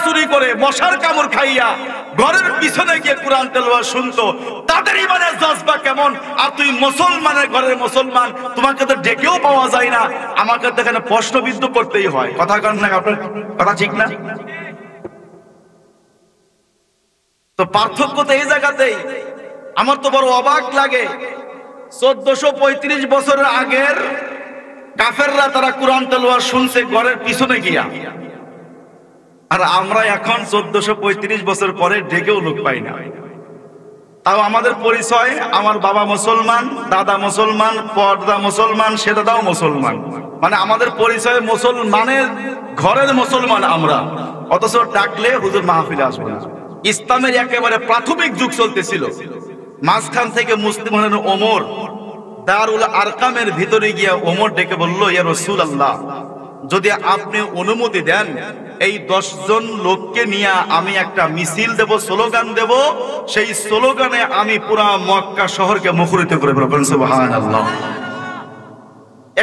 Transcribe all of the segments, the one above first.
চুরি করে মশার কামড় খাইয়া ঘরের পিছনে গিয়ে কোরআন তেলাওয়াত শুনতো, তাদের ইমানের জজবা কেমন? আর তুই মুসলমানের ঘরের মুসলমান, তোমাকে তো ডেকেও পাওয়া যায় না, আমাকে তো এখানে প্রশ্নবিদ্ধ করতেই হয়। কথা কান না, আপনার কথা ঠিক না? তো পার্থক্য তো এই জায়গাতেই। আমার তো বড় অবাক লাগে, 1435 বছরের আগের কাফেররা তারা কোরআন তেলাওয়াত শুনছে ঘরের পিছনে গিয়া, আর আমরা এখন 1435 বছর পরে ডেকেও লোক পাই না। তাও আমাদের পরিচয়, আমার বাবা মুসলমান, দাদা মুসলমান, পর্দা মুসলমান, সে দাদাও মুসলমান, মানে আমাদের পরিচয় মুসলমানের ঘরের মুসলমান আমরা, অথচ ডাকলে হুজুর মাহফিলে আসবে না। ইসলামের একেবারে প্রাথমিক যুগ চলতেছিল, মাঝখান থেকে মুসলিম হলেন ওমর। দারুল আরকামের ভিতরে গিয়া ওমর ডেকে বলল, ইয়া রাসূলুল্লাহ, যদি আপনি অনুমতি দেন এই 10 জন লোককে নিয়ে আমি একটা মিছিল দেব, স্লোগান দেব, সেই স্লোগানে আমি পুরা মক্কা শহরকে মুখরিত করে বলবো সুবহানাল্লাহ।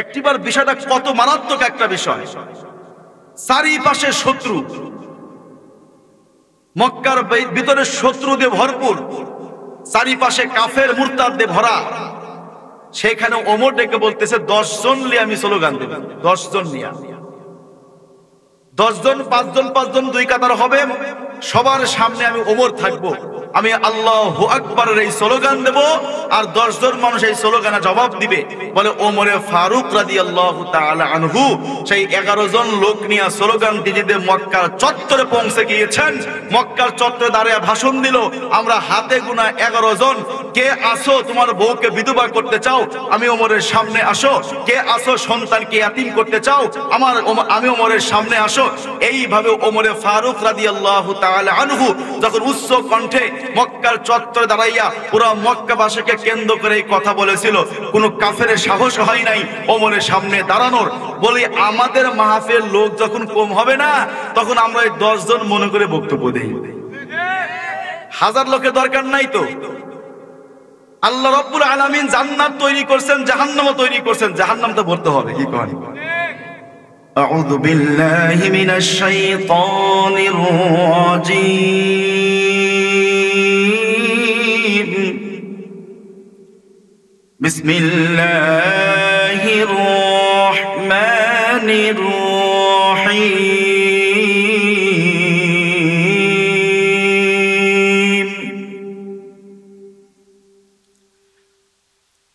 একটিবার বিষয়টা কত মারাত্মক একটা বিষয়, চারিপাশে শত্রু, মক্কার ভিতরে শত্রু দিয়ে ভরপুর, চারিপাশে কাফের মুরতাদ দিয়ে ভরা। সেখানে ওমর ডেকে বলতেছে 10 জন নিয়ে আমি স্লোগান দেব, 10 জন নিয়ে, 10 জন, 5 জন 5 জন 2 কাতার হবে, সবার সামনে আমি ওমর থাকবো, আমি আল্লাহু আকবারের এই স্লোগান দেব, আর 10 জন মানুষ এই স্লোগানে জবাব দিবে। বলে ওমরে ফারুক রাদিয়াল্লাহু তাআলা আনহু সেই 11 জন লোক নিয়ে স্লোগান দিতে মক্কার চত্বরে পৌঁছে গিয়েছেন। মক্কার চত্বরে দাঁড়িয়ে ভাষণ দিল, আমরা হাতে গোনা 11 জন, কে আসো তোমার বউকে বিধবা করতে চাও, আমি ওমরের সামনে আসো, কে আসো সন্তানকে ইয়াতীম করতে চাও, আমি ওমরের সামনে আসো। এইভাবে ওমরে ফারুক রাদিয়াল্লাহু তাআলা আনহু যখন উচ্চ কণ্ঠে মক্কার চত্বরে দাঁড়াইয়া পুরো মক্কাবাসীকে কেন্দ্র করে এই কথা বলেছিল, কোন কাফেরের সাহস হয় নাই ওমরের সামনে দাঁড়ানোর। বলি আমাদের মাহফিলের লোক যখন কম হবে না, তখন আমরা এই 10 জন মনে করে বক্তব্য দেই, 1000 লোকের দরকার নাই তো। আল্লাহ রাব্বুল আলামিন জান্নাত তৈরি করছেন, জাহান্নামও তৈরি করছেন, জাহান্নাম তো ভরতে হবে, কি করেন? আউযু বিল্লাহি মিনাশ শাইতানির রাজীম, বিসমিল্লাহির রহমানির রহিম।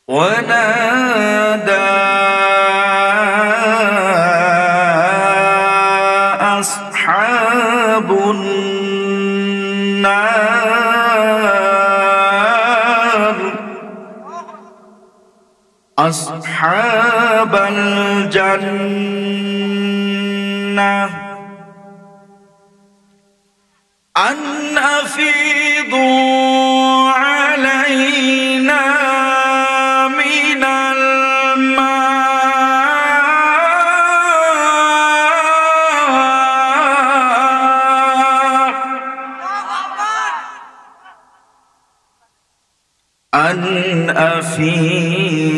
ওয়ানাদা আসহাবুন নার আসহাবাল জান্নাহ আন আফিদু আলাইনা মিনাল মা أن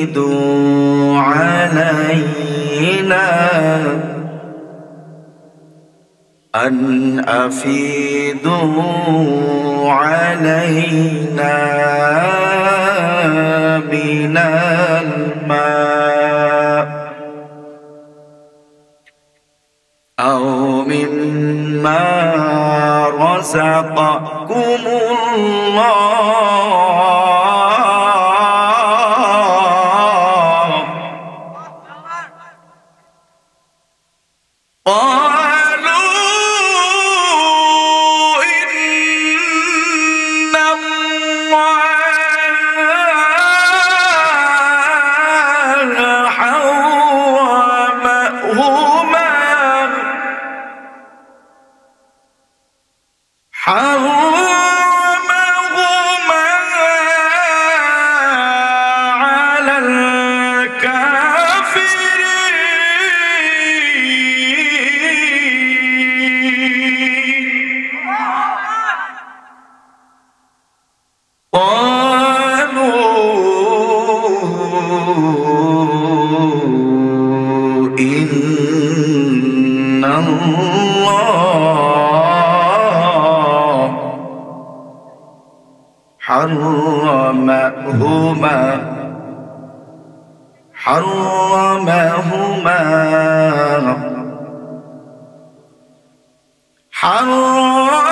أفيدوا علينا أن أفيدوا علينا من الماء أو مما رزقكم الله إن الله حرمهما حرمهما حرمهما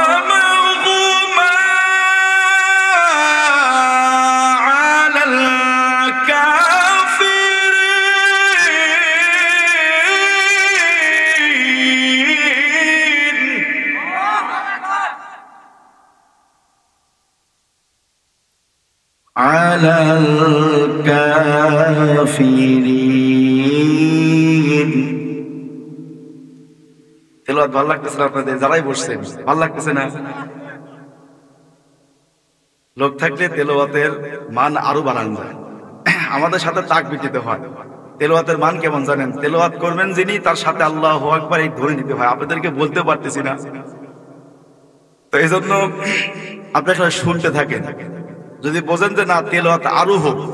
على الكافرين على الكافرين তেলাওয়াত ভালো লাগতেছে না আপনাদের? যারাই বসছেন ভালো লাগতেছে না? লোক থাকলে তেলাওয়াতের মান আরো বাড়ানো যায়। আমাদের সাথে তাকবীর দিতে হয়। তেলাওয়াতের মান কেমন জানেন? তেলাওয়াত করবেন যিনি, তার সাথে আল্লাহু আকবার এই ধরে নিতে হয়। আপনাদেরকে বলতে পারতেছি না, তো এই জন্য আপনারা সবাই শুনতে থাকেন। যদি বোঝেন যে না তেলাওয়াত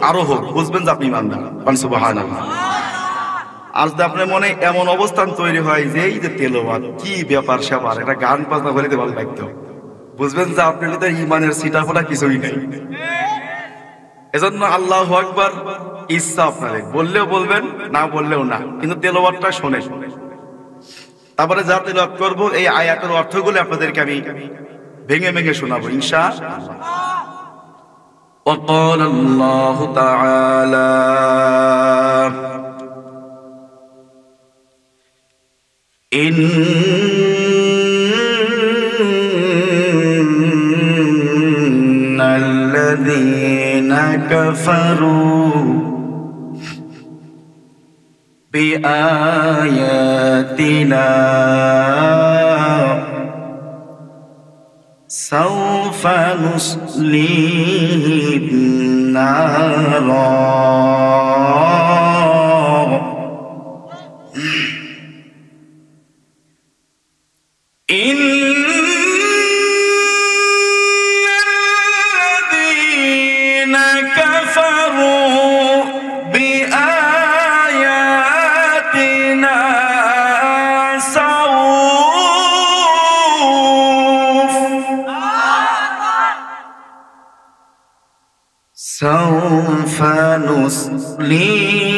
আরো হোক, বুঝবেন যে আপনি ইমানদার। সুবহানাল্লাহ। আর যদি আপনার মনে এমন অবস্থান তৈরি হয় যে এই যে তেলাওয়াত কি ব্যাপার স্যাপার, এটা গান বাজনা হলে ভালো লাগতো, বুঝবেন যে আপনার ভিতরে ইমানের সিটাফোটা কিছুই নেই। এজন্য আল্লাহু আকবার ইচ্ছা আপনাদের, বললেও বলবেন, না বললেও না, কিন্তু তেলাওয়াতটা শোনেন। তারপরে যা তেলাওয়াত করব এই আয়াতের অর্থগুলো আপনাদেরকে আমি ভেঙে ভেঙে শোনাবো ইনশাআল্লাহ। وقال الله تعالى إن الذين كفروا بآياتنا سوف نصليهم نارا إن الذين كفروا بآياتنا سوف نصليهم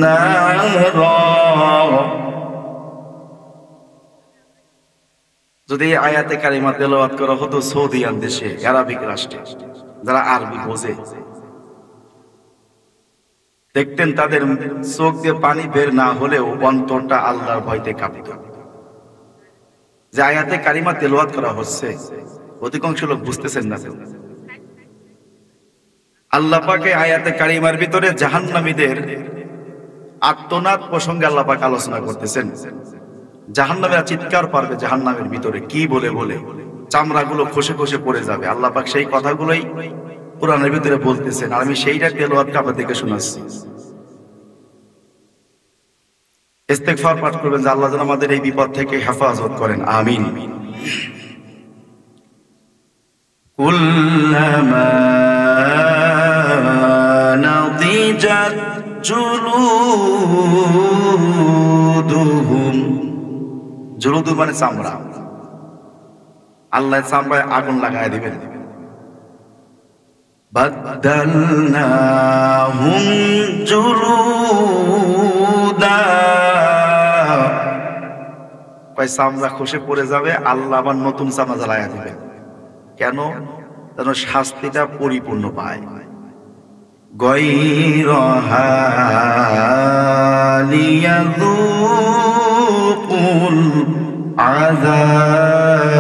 نارا। যদি আয়াতে কারিমা তেলাওয়াত করা হতো সৌদিয়ান দেশে, আরবিক রাষ্ট্রে, যারা আরবি বোঝে, দেখতেন তাদের চোখ দিয়ে পানি বের না হলেও অন্তরটা আল্লাহর ভয়তে কাঁপত। যে আয়াতে কারিমা তেলাওয়াত করা হচ্ছে অধিকাংশ লোক বুঝতেছেন না। আল্লাহ পাকে আয়াতে কারিমার ভিতরে জাহান্নামীদের আত্মনাদ প্রসঙ্গে আল্লাহ পাক আলোচনা করতেছেন। জাহান্নামীরা চিৎকার পারবে জাহান্নামের ভিতরে, কি বলে বলে চামড়াগুলো খসে খসে পড়ে যাবে। আল্লাহ পাক সেই কথাগুলোই কোরআনের ভিতরে বলতেছেন, আর আমি সেইটা তেলাওয়াত আপনাদেরকে শোনাচ্ছি। ইস্তেগফার পাঠ করবেন যে আল্লাহ যেন আমাদের এই বিপদ থেকে হেফাজত করেন, আমিন। কুল্লামা নাদিজাত জুলুদুহুম, জুলুদু মানে চামড়া, আল্লাহ চামড়ায় আগুন লাগায় দিবেন। বাদদালনাহুম জুলুদা, কয় চামড়া খসে পড়ে যাবে, আল্লাহ আবার নতুন চামড়া জ্বালায়া দিবেন। কেন? যেন শাস্তিটা পরিপূর্ণ পায়। গায়রাহা লিয়াযুকুল আযাব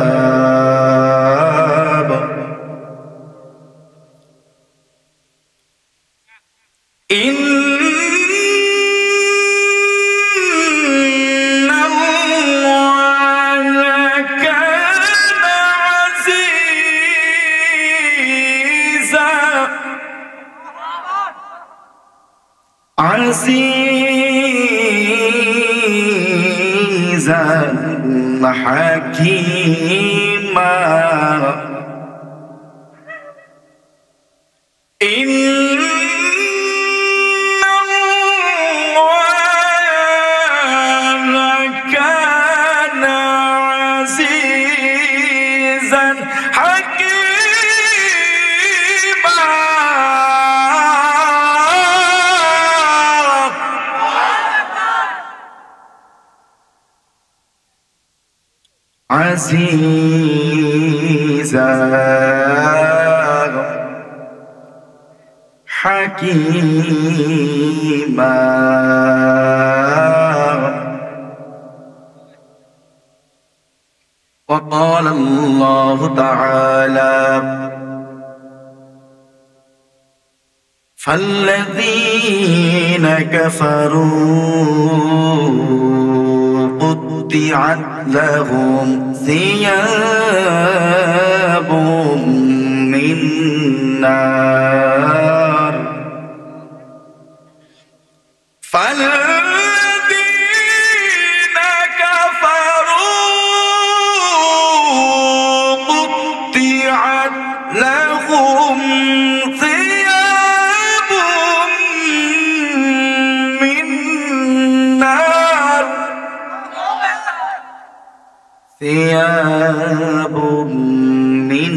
আজিজান হাকীমা كان عزيزا حكيما عزيزا حكيما وقال الله تعالى فالذين كفروا قطعت لهم ثياب من نار فالذين كفروا قطعت لهم ثياب من نار ثياب من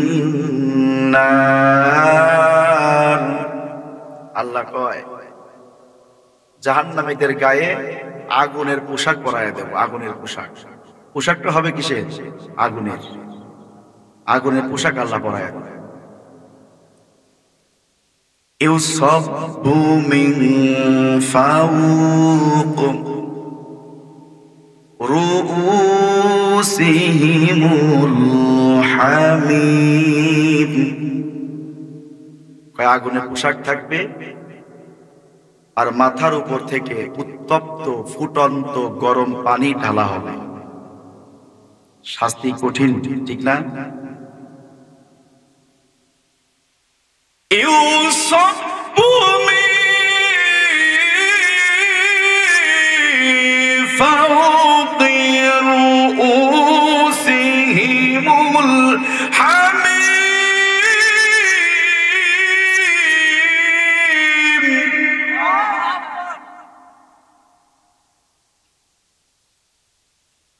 نار আল্লাহ কয় জাহান্নামীদের গায়ে আগুনের পোশাক পরায় দেব। আগুনের পোশাক, পোশাকটা হবে কিসের? আগুনের। আগুনের পোশাক আল্লাহ পরায় দেব। ইউসাব্বু মিন ফাওক রুউসিহিমুল হামিম। কয় আগুনের পোশাক থাকবে আর মাথার উপর থেকে উত্তপ্ত ফুটন্ত গরম পানি ঢালা হবে। শাস্তি কঠিন, ঠিক না? ইউসাব্বু মিন ফাওকি রুউসিহিমুল হামিম।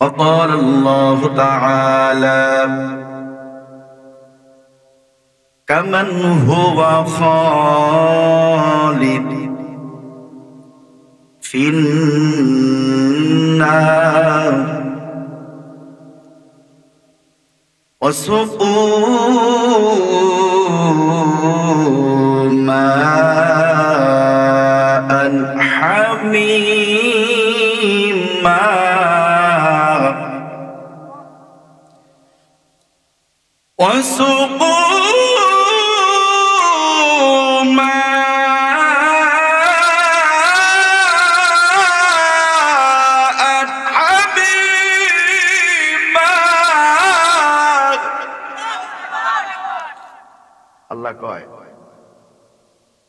وقال الله تعالى كمن هو خالد في النار وسقوا ماء حميما وسقوا ماء حميما। আল্লাহ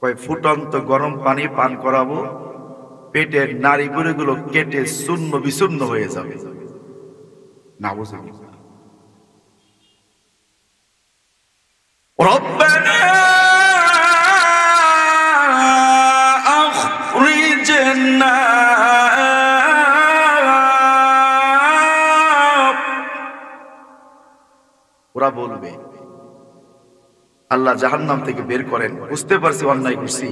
কয় ফুটন্ত গরম পানি পান করাবো, পেটের নাড়িভুড়িগুলো কেটে শূন্য বিশূন্য হয়ে যাবে। নাউযুবিল্লাহ। ربنا أخرجنا ওরা বলবে আল্লাহ জাহান্নাম থেকে বের করেন, বুঝতে পারছি অন্যায় করছি,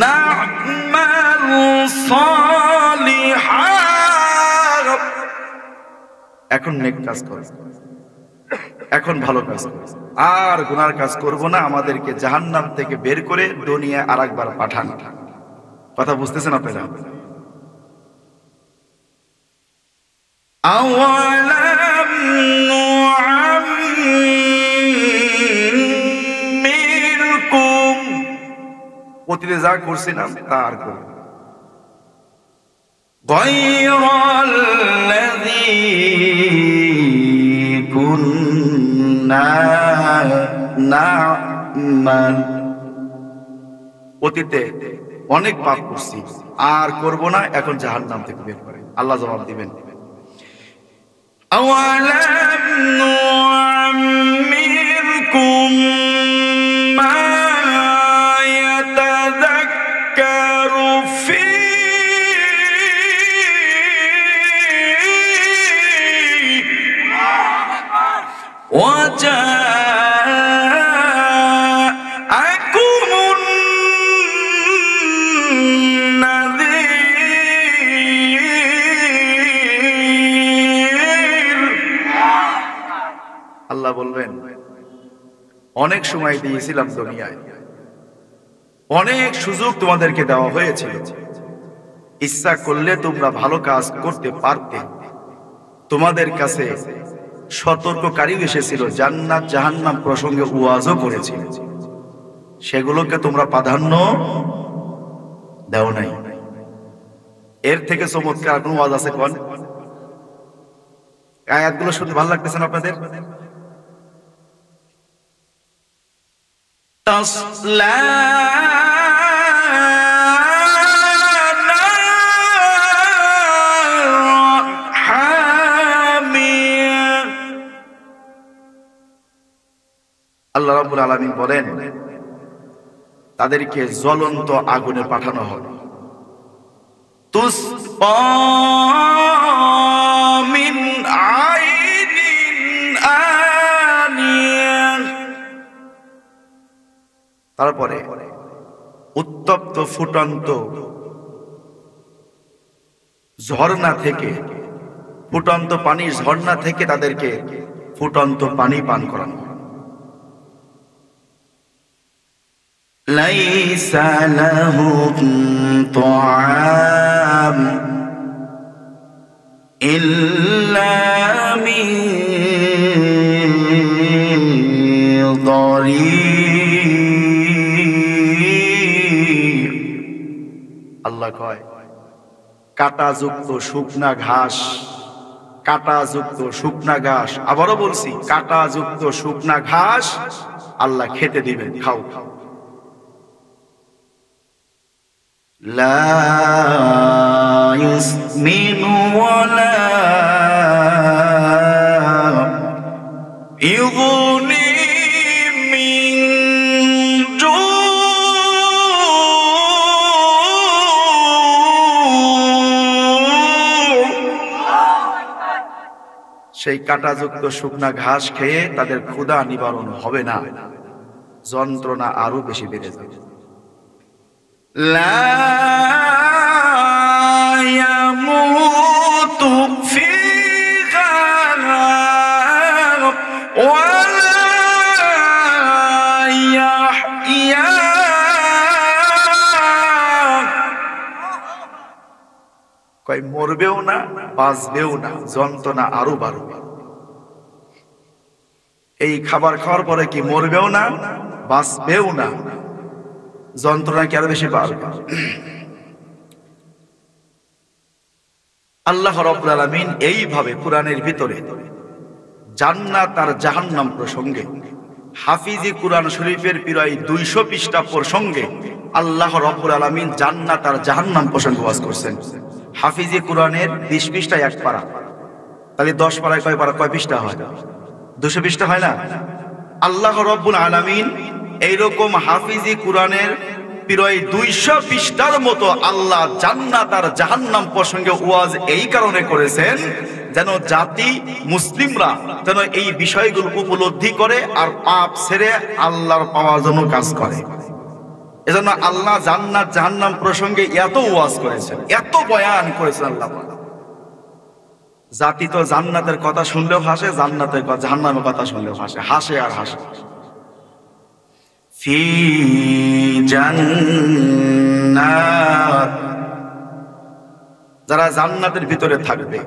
না'মালু সালিহান, এখন নেক কাজ করো, এখন ভালো কাজ করো, আর গুনার কাজ করব না, আমাদেরকে জাহান্নাম থেকে বের করে দুনিয়া আরেকবার পাঠান। কথা বুঝতেছেন আপনারা? আওয়ালাম নুআম্মিরকুম, অতীতে যা করছিলাম তা আর করব, গায়রাল্লাযী কুন্না না'মাল, অতীতে অনেক পাপ করছি আর করব না, এখন জাহান্নাম থেকে বের করে। আল্লাহ জবাব দিবেন, আওয়ালাম নুআম্মিরকুম মা ইয়াতাযাক্কারু ফী আল্লাহ বলবেন, অনেক সময় দিয়েছিলাম দুনিয়ায়, অনেক সুযোগ তোমাদেরকে দেওয়া হয়েছিল, ইচ্ছা করলে তোমরা ভালো কাজ করতে পারতে, তোমাদের কাছে সতর্ককারী এসেছিল, জান্নাত জাহান্নাম প্রসঙ্গে ওয়াজও করেছিল, সেগুলোকে তোমরা প্রাধান্য দাও নাই। এর থেকে চমৎকার কোন ওয়াজ আছে কোন? আয়াতগুলো শুনতে ভালো লাগতেছে না আপনাদের? তাসলা আল্লাহ রাব্বুল আলামিন বলেন, তাদেরকে জ্বলন্ত আগুনে পাঠানো হবে। তুসকা মিন আইনিন আনিয়া, তারপরে উত্তপ্ত ফুটন্ত ঝর্ণা থেকে, ফুটন্ত পানি ঝর্ণা থেকে তাদেরকে ফুটন্ত পানি পান করানো। লাইসা লাহুম তুআম ইল্লা মিন দারি। আল্লাহ কয়, কাঁটাযুক্ত শুকনা ঘাস, কাঁটাযুক্ত শুকনা ঘাস, আবারও বলছি, কাঁটাযুক্ত শুকনা ঘাস আল্লাহ খেতে দিবেন, খাও। লা ইসমিনু ওয়ালা ইউগনি মিন জু। সেই কাঁটাযুক্ত শুকনা ঘাস খেয়ে তাদের ক্ষুধা নিবারণ হবে না, যন্ত্রণা আরো বেশি বেড়ে যাবে। লা ইয়ামুতু ফিহা ওয়ালা ইয়াহইয়া। কয় মরবেও না, বাঁচবেও না, যন্ত্রণা আরো বাড়বে। এই খাবার খাওয়ার পরে কি মরবেও না, বাঁচবেও না, যন্ত্রণা কি আরো বেশি বাড়বে। আল্লাহ রাব্বুল আলামিন এইভাবে কোরআনের ভিতরে জান্নাত আর জাহান্নাম প্রসঙ্গে, হাফিজি কোরআন শরীফের প্রায় 200 পৃষ্ঠা প্রসঙ্গে আল্লাহ রাব্বুল আলামিন জান্নাত আর জাহান্নাম প্রসঙ্গে ওয়াজ করছেন। হাফিজি কোরআনের 20 পৃষ্ঠায় এক পারা, তাহলে 10 পারায় কয় পারা, কয় পৃষ্ঠা হয়? 200 পৃষ্ঠা হয় না? আল্লাহ রাব্বুল আলামিন এইরকম হাফিজি কোরআনের প্রায় 200 পৃষ্ঠার মতো আল্লাহ জান্নাত আর জাহান্নাম প্রসঙ্গে ওয়াজ এই কারণে করেছেন, যেন জাতি মুসলিমরা যেন এই বিষয়গুলো উপলব্ধি করে আর পাপ ছেড়ে আল্লাহর পাওয়ার জন্য কাজ করে। এজন্য আল্লাহ জান্নাত জাহান্নাম প্রসঙ্গে এত ওয়াজ করেছেন, এত বয়ান করেছেন। আল্লাহ জাতি তো জান্নাতের কথা শুনলেও হাসে, জান্নাতের কথা জাহান্নামের কথা শুনলেও হাসে, হাসে আর হাসে। ফি জান্নাত, যারা জান্নাতের ভিতরে থাকবে,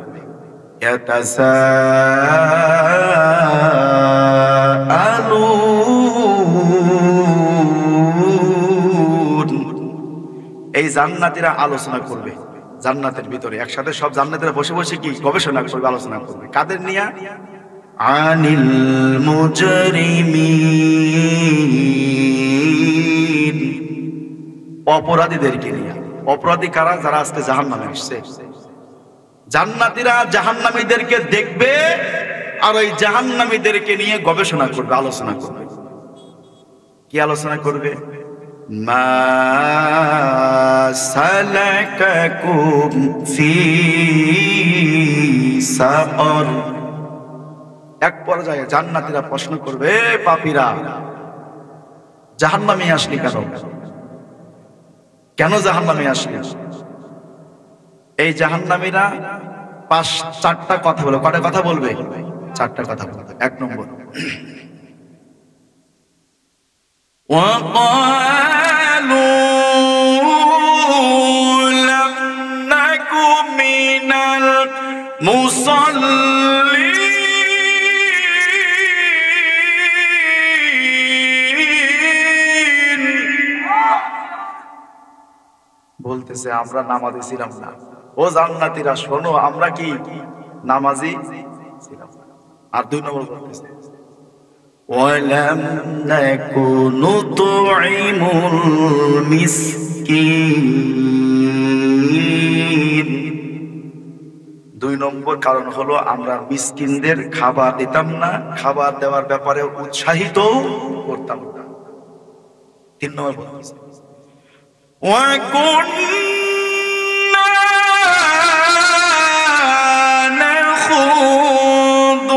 এই জান্নাতীরা আলোচনা করবে জান্নাতের ভিতরে, একসাথে সব জান্নাতীরা বসে বসে কি গবেষণা করবে, আলোচনা করবে। কাদের নিয়ে? আনিল মুজরিমিন, অপরাধীদেরকে নিয়ে। অপরাধী কারা? যারা আজকে জাহান্নামে আসছে। জান্নাতীরা জাহান্নামীদেরকে দেখবে আর ওই জাহান্নামীদেরকে নিয়ে গবেষণা করবে, আলোচনা করবে। কি আলোচনা করবে? মা সালাকাকুম ফি সাকর। এক পর্যায়ে জান্নাতীরা প্রশ্ন করবে, পাপীরা জাহান্নামে আসলি কেন? কেন জাহান্নামে আসলি? এই জাহান্নামীরা 4টা কথা বলবে। কয়টা কথা বলবে? চারটা কথা বলবো। এক নম্বর, বলতেছে আমরা নামাজি ছিলাম না। ও জান্নাতীরা শোনো, আমরা কি নামাজি ছিলাম না। আর দুই নম্বর বলতেছে ওয়ালাম নাকুনু তুইমুল মিসকিন। দুই নম্বর কারণ হলো আমরা মিসকিনদের খাবার দিতাম না, খাবার দেওয়ার ব্যাপারে উৎসাহিত করতাম না। তিন নম্বর বলতেছে وَكُنَّا نَخُوضُ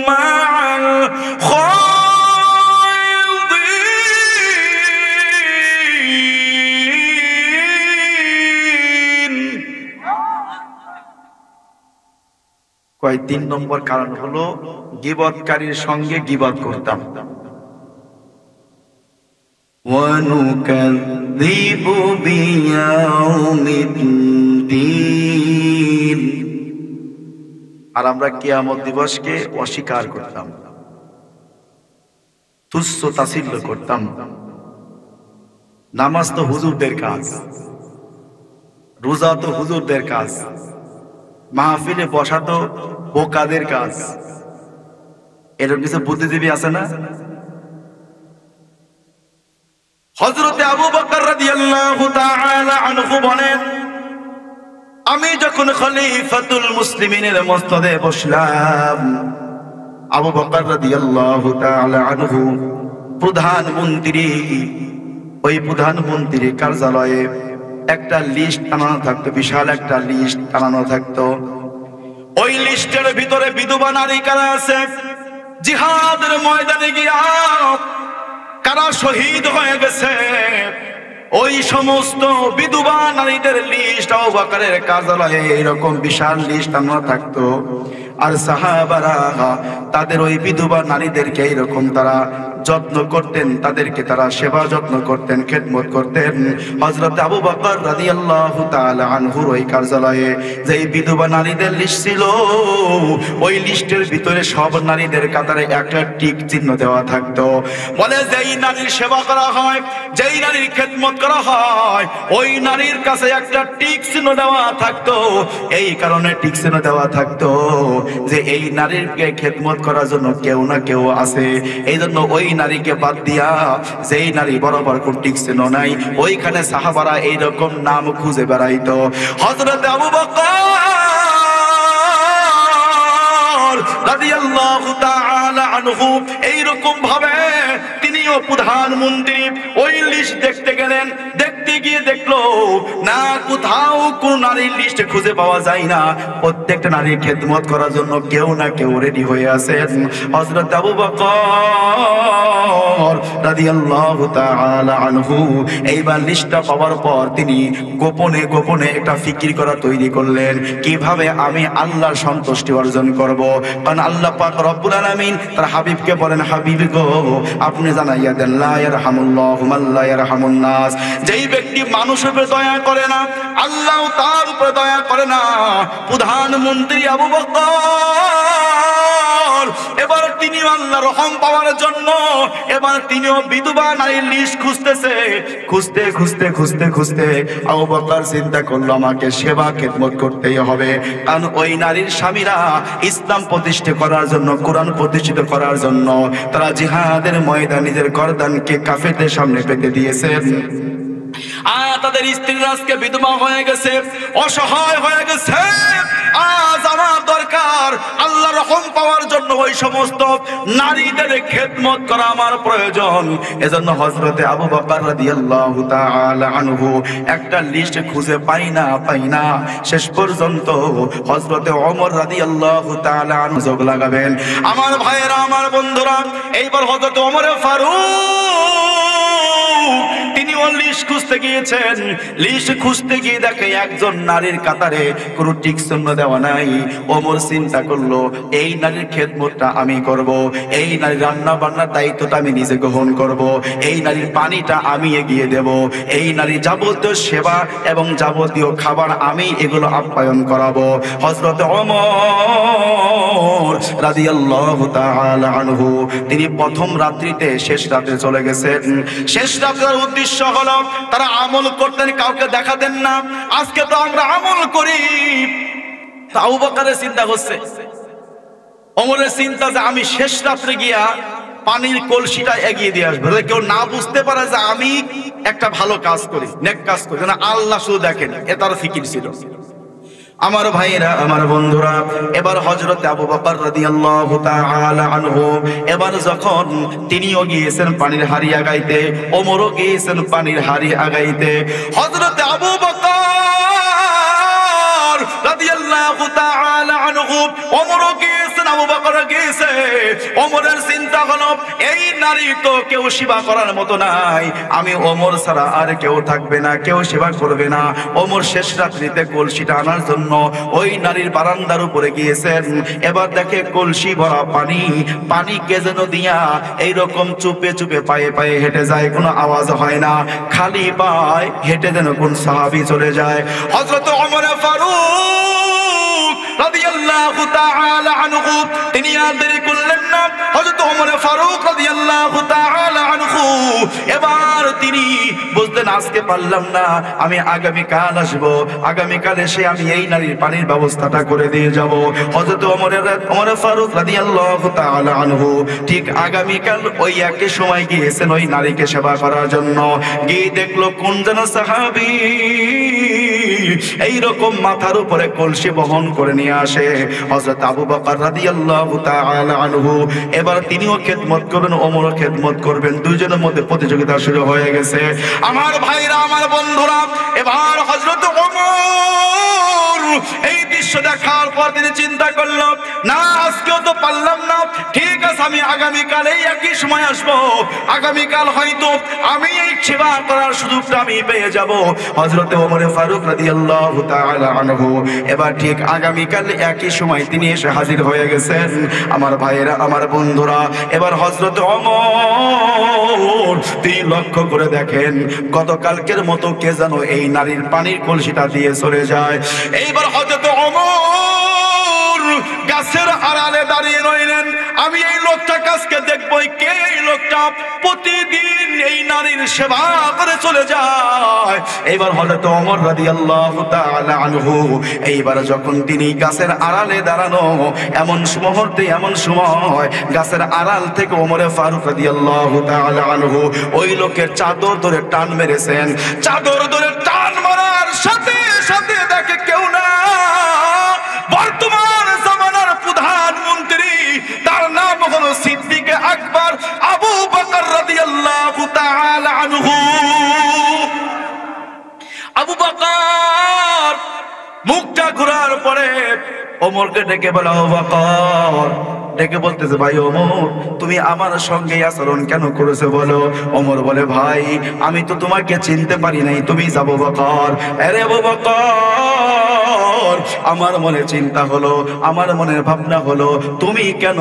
مَعَ الْخَائِضِينَ। কয় তিন নম্বর কারণ হলো গীবতকারীর সঙ্গে গীবত করতাম। وَنُكَذِّبُ بِيَوْمِ الدِّينِ। আর আমরা কিয়ামত দিবসকে অস্বীকার করতাম, তুচ্ছ তাচ্ছিল্য করতাম। নামাজ তো হুজুরদের কাজ, রোজা তো হুজুরদের কাজ, মাহফিলে বসা তো বোকাদের কাজ। এরকম কিছু বুদ্ধিজীবী আছে না? হযরতে আবু বকর রাদিয়াল্লাহু তাআলা আনহু বলেন, আমি যখন খলিফাতুল মুসলিমিনের মসনদে বসলাম, আবু বকর রাদিয়াল্লাহু তাআলা আনহু প্রধানমন্ত্রী, ওই প্রধানমন্ত্রীর কার্যালয়ে একটা লিস্ট টানানো থাকতো, বিশাল একটা লিস্ট টানানো থাকতো। ওই লিস্টের ভিতরে বিধবা নারী কারা আছে, জিহাদের ময়দানে গিয়া কারা শহীদ হয়ে গেছে, ওই সমস্ত বিধবা নারীদের লিস্ট আবু বকরের কার্যালয়ে এরকম বিশাল লিস্ট টানানো থাকতো। আর সাহাবারা তাদের ওই বিধবা নারীদেরকে এইরকম তারা যত্ন করতেন, তাদেরকে তারা সেবা যত্ন করতেন, খেদমত করতেন। হযরত আবু বকর রাদিয়াল্লাহু তাআলা আনহুর ওই কার্যালয়ে যেই বিধবা নারীদের লিস্ট ছিল, ওই লিস্টের ভিতরে সব নারীদের কাতারে একটা টিক চিহ্ন দেওয়া থাকতো। বলে যেই নারীর সেবা করা হয়, যেই নারীর খেদমত করা হয়, ওই নারীর কাছে একটা টিক চিহ্ন দেওয়া থাকতো। এই কারণে টিক চিহ্ন দেওয়া থাকতো যে এই নারীকে খেদমত করার জন্য কেউ না কেউ আছে। এই জন্য ওই নারীকে বাদ দিয়া যেই নারী বরাবর কোন টিক চিহ্ন নাই, ওইখানে সাহাবারা এইরকম নাম খুঁজে বেড়াইতো। হযরত আবু বকর রাদিয়াল্লাহু তাআলা আনহু এইরকম ভাবে তিনিও প্রধানমন্ত্রী ওই লিস্ট দেখতে গেলেন। দেখতে গিয়ে দেখলো না, কোথাও কোন নারীর লিস্ট খুঁজে পাওয়া যায় না। প্রত্যেকটা নারীর খেদমত করার জন্য কেউ না কেউ রেডি হয়ে আছেন। হযরত আবু বকর রাদিয়াল্লাহু তাআলা আনহু এইবার লিস্টটা পাওয়ার পর তিনি গোপনে গোপনে একটা ফিকির করা তৈরি করলেন, কিভাবে আমি আল্লাহর সন্তুষ্টি অর্জন করব। কারণ আল্লাহ পাক রব্বুল আলামিন তার হাবিবকে বলেন, হাবিব গো আপনি জানাইয়া দেন লা ইয়ারহামুল্লাহু মান লা ইয়ারহামুন নাস। যেই ব্যক্তি মানুষের উপরে দয়া করে না, আল্লাহ তার উপরে দয়া করে না। প্রধানমন্ত্রী আবু বকর এবার তিনি আল্লাহর রহম পাওয়ার জন্য এবার তিনিও বিধবা নারীর লিস্ট খুঁজতেছে। খুঁজতে খুঁজতে খুঁজতে খুঁজতে আবু বকর চিন্তা করলো আমাকে সেবা খেদমত করতেই হবে। কারণ ওই নারীর স্বামীরা ইসলাম প্রতিষ্ঠা করার জন্য, কোরআন প্রতিষ্ঠিত করার জন্য তারা জিহাদের ময়দানে নিজের গর্দানকে কাফেরদের সামনে পেতে দিয়েছেন। তাদের স্ত্রীরা আজকে বিধবা হয়ে গেছে, অসহায় হয়ে গেছে। আজ আমার দরকার আল্লাহর রহম পাওয়ার জন্য ওই সমস্ত নারীদের খেদমত করা আমার প্রয়োজন। এজন্য হযরতে আবু বকর রাদিয়াল্লাহু তাআলা আনহু একটা লিস্ট খুঁজে পাই না। শেষ পর্যন্ত হযরতে ওমর রাদিয়াল্লাহু তাআলা আনহু যোগ লাগাবেন। আমার ভাইয়েরা, আমার বন্ধুরা, এইবার হযরতে ওমর ফারুক তিনিও লিশ খুঁজতে গিয়েছেন। লিশ খুঁজতে গিয়ে দেখে একজন নারীর কাতারে কোনো টিক চিহ্ন দেওয়া নাই। ওমর চিন্তা করলো, এই নারীর খেদমতটা আমি করব, এই নারীর রান্না বান্নার দায়িত্বটা আমি নিজে গ্রহণ করব, এই নারীর পানিটা আমি এগিয়ে দেব, এই নারীর যাবতীয় সেবা এবং যাবতীয় খাবার আমি এগুলো আপ্যায়ন করাবো। হযরত ওমর রাদিয়াল্লাহু তাআলা আনহু তিনি প্রথম রাত্রিতে শেষ রাতে চলে গেছেন। শেষ রাতের উদ্দেশ্য হলো তারা আমল করতেন, কাউকে দেখাতেন না। আজকে তো আমরা আমল করি। আবু বকরের চিন্তা হচ্ছে, ওমরের চিন্তা যে আমি শেষ রাত্রে গিয়া পানির কলসিটা এগিয়ে দিয়ে আসবো, কেউ না বুঝতে পারে যে আমি একটা ভালো কাজ করি, নেক কাজ করি, না আল্লাহ শুধু দেখেন, এ তার ফিকির ছিল। আমার ভাইরা, আমার বন্ধুরা, এবার হযরত আবু বকর রাদিয়াল্লাহু তাআলা আনহু এবার যখন তিনিও গিয়েছেন পানির হাড়ি আগাইতে, ওমরও গিয়েছেন পানির হাড়ি আগাইতে। হযরত আবু বকর রাদিয়াল্লাহু তাআলা আনহু ওমরও গিয়েছেন, আবু বকরও গিয়েছে। ওমরের চিন্তা হলো, এই নারী তো কেউ সেবা করার মতো নাই, আমি ওমর ছাড়া আর কেউ থাকবে না, কেউ সেবা করবে না। ওমর শেষ রাত্রিতে কলসিটা আনার জন্য ওই নারীর বারান্দার উপরে গিয়েছেন। এবার দেখে কলসি ভরা পানি, পানি কে যেন দিয়া এইরকম চুপে চুপে পায়ে পায়ে হেঁটে যায়, কোনো আওয়াজ হয় না, খালি পায়ে হেঁটে যেন কোন সাহাবী চলে যায়। হযরত ওমর ফারুক রাদিয়াল্লাহু তাআলা আনহু তিনি আর দেরি করলেন না। হযরত ওমর ফারুক রাদিয়াল্লাহু তাআলা আনহু এবার তিনি বুঝলেন, আজকে পারলাম না, আমি আগামীকাল আসবো, আগামীকাল এসে আমি এই নারীর পানির ব্যবস্থাটা করে দিয়ে যাব। হযরত ওমর ফারুক রাদিয়াল্লাহু তাআলা আনহু ঠিক আগামীকাল ওই একই সময় গিয়েছেন ওই নারীকে সেবা করার জন্য। গিয়ে দেখলো কোন যেন সাহাবী এইরকম মাথার উপরে কলসি বহন করে নিয়ে আসে। হযরত আবু বকর রাদিয়াল্লাহু তাআলা আনহু এবার তিনিও খেদমত করবেন, ওমরও খেদমত করবেন, দুইজনের মধ্যে প্রতিযোগিতা শুরু হয়ে গেছে। আমার ভাইরা, আমার বন্ধুরা, এবার হযরত ওমর এই দৃশ্য দেখার পর তিনি চিন্তা করল, না আজকেও তো পারলাম না, ঠিক আছে আমি আগামীকাল এই একই সময় আসবো, আগামীকাল হয়তো আমি এই সেবা করার সুযোগটা আমি পেয়ে যাব। হযরত ওমর ফারুক রাদিয়াল্লাহু তাআলা আনহু এবার ঠিক আগামীকাল একই সময় তিনি এসে হাজির হয়ে গেছেন। আমার ভাইয়েরা, আমার বন্ধুরা, এবার হযরত ওমর তিনি লক্ষ্য করে দেখেন গতকালকের মতো কে যেন এই নারীর পানির কলসিটা দিয়ে চলে যায়। এইবার হযরত ওমর গাছের আড়ালে দাঁড়িয়ে রইলেন, আমি এই লোকটা কাজকে দেখবো, কে এই লোকটা প্রতিদিন এই নারীর সেবা করে চলে যায়। এইবার হযরত ওমর রাদিয়াল্লাহু তাআলা আনহু এইবার যখন তিনি গাছের আড়ালে দাঁড়ানো, এমন মুহূর্তে, এমন সময় গাছের আড়াল থেকে ওমর ফারুক রাদিয়াল্লাহু তাআলা আনহু ওই লোকের চাদর ধরে টান মেরেছেন। চাদর ধরে টান মারার সাথে সাথে দেখে কেউ না, বর্তমান জামানার প্রধানমন্ত্রী, তার নাম হলো সিদ্দিক আকবর আবু বকর রাদিয়াল্লাহু তাআলা আনহু। আবু বকর মুখটা ঘোরার পরে ওমরকে ডেকে বলা, আবু বকর ডেকে বলতেছে, ভাই ওমর তুমি আমার সঙ্গে আচরণ কেন করেছো বলো? ওমর বলে, ভাই আমি তো তোমাকে চিনতে পারি নাই, তুমি আবু বকর। আরে আবু বকর, আমার মনে চিন্তা হলো, আমার মনের ভাবনা হলো, তুমি কেন,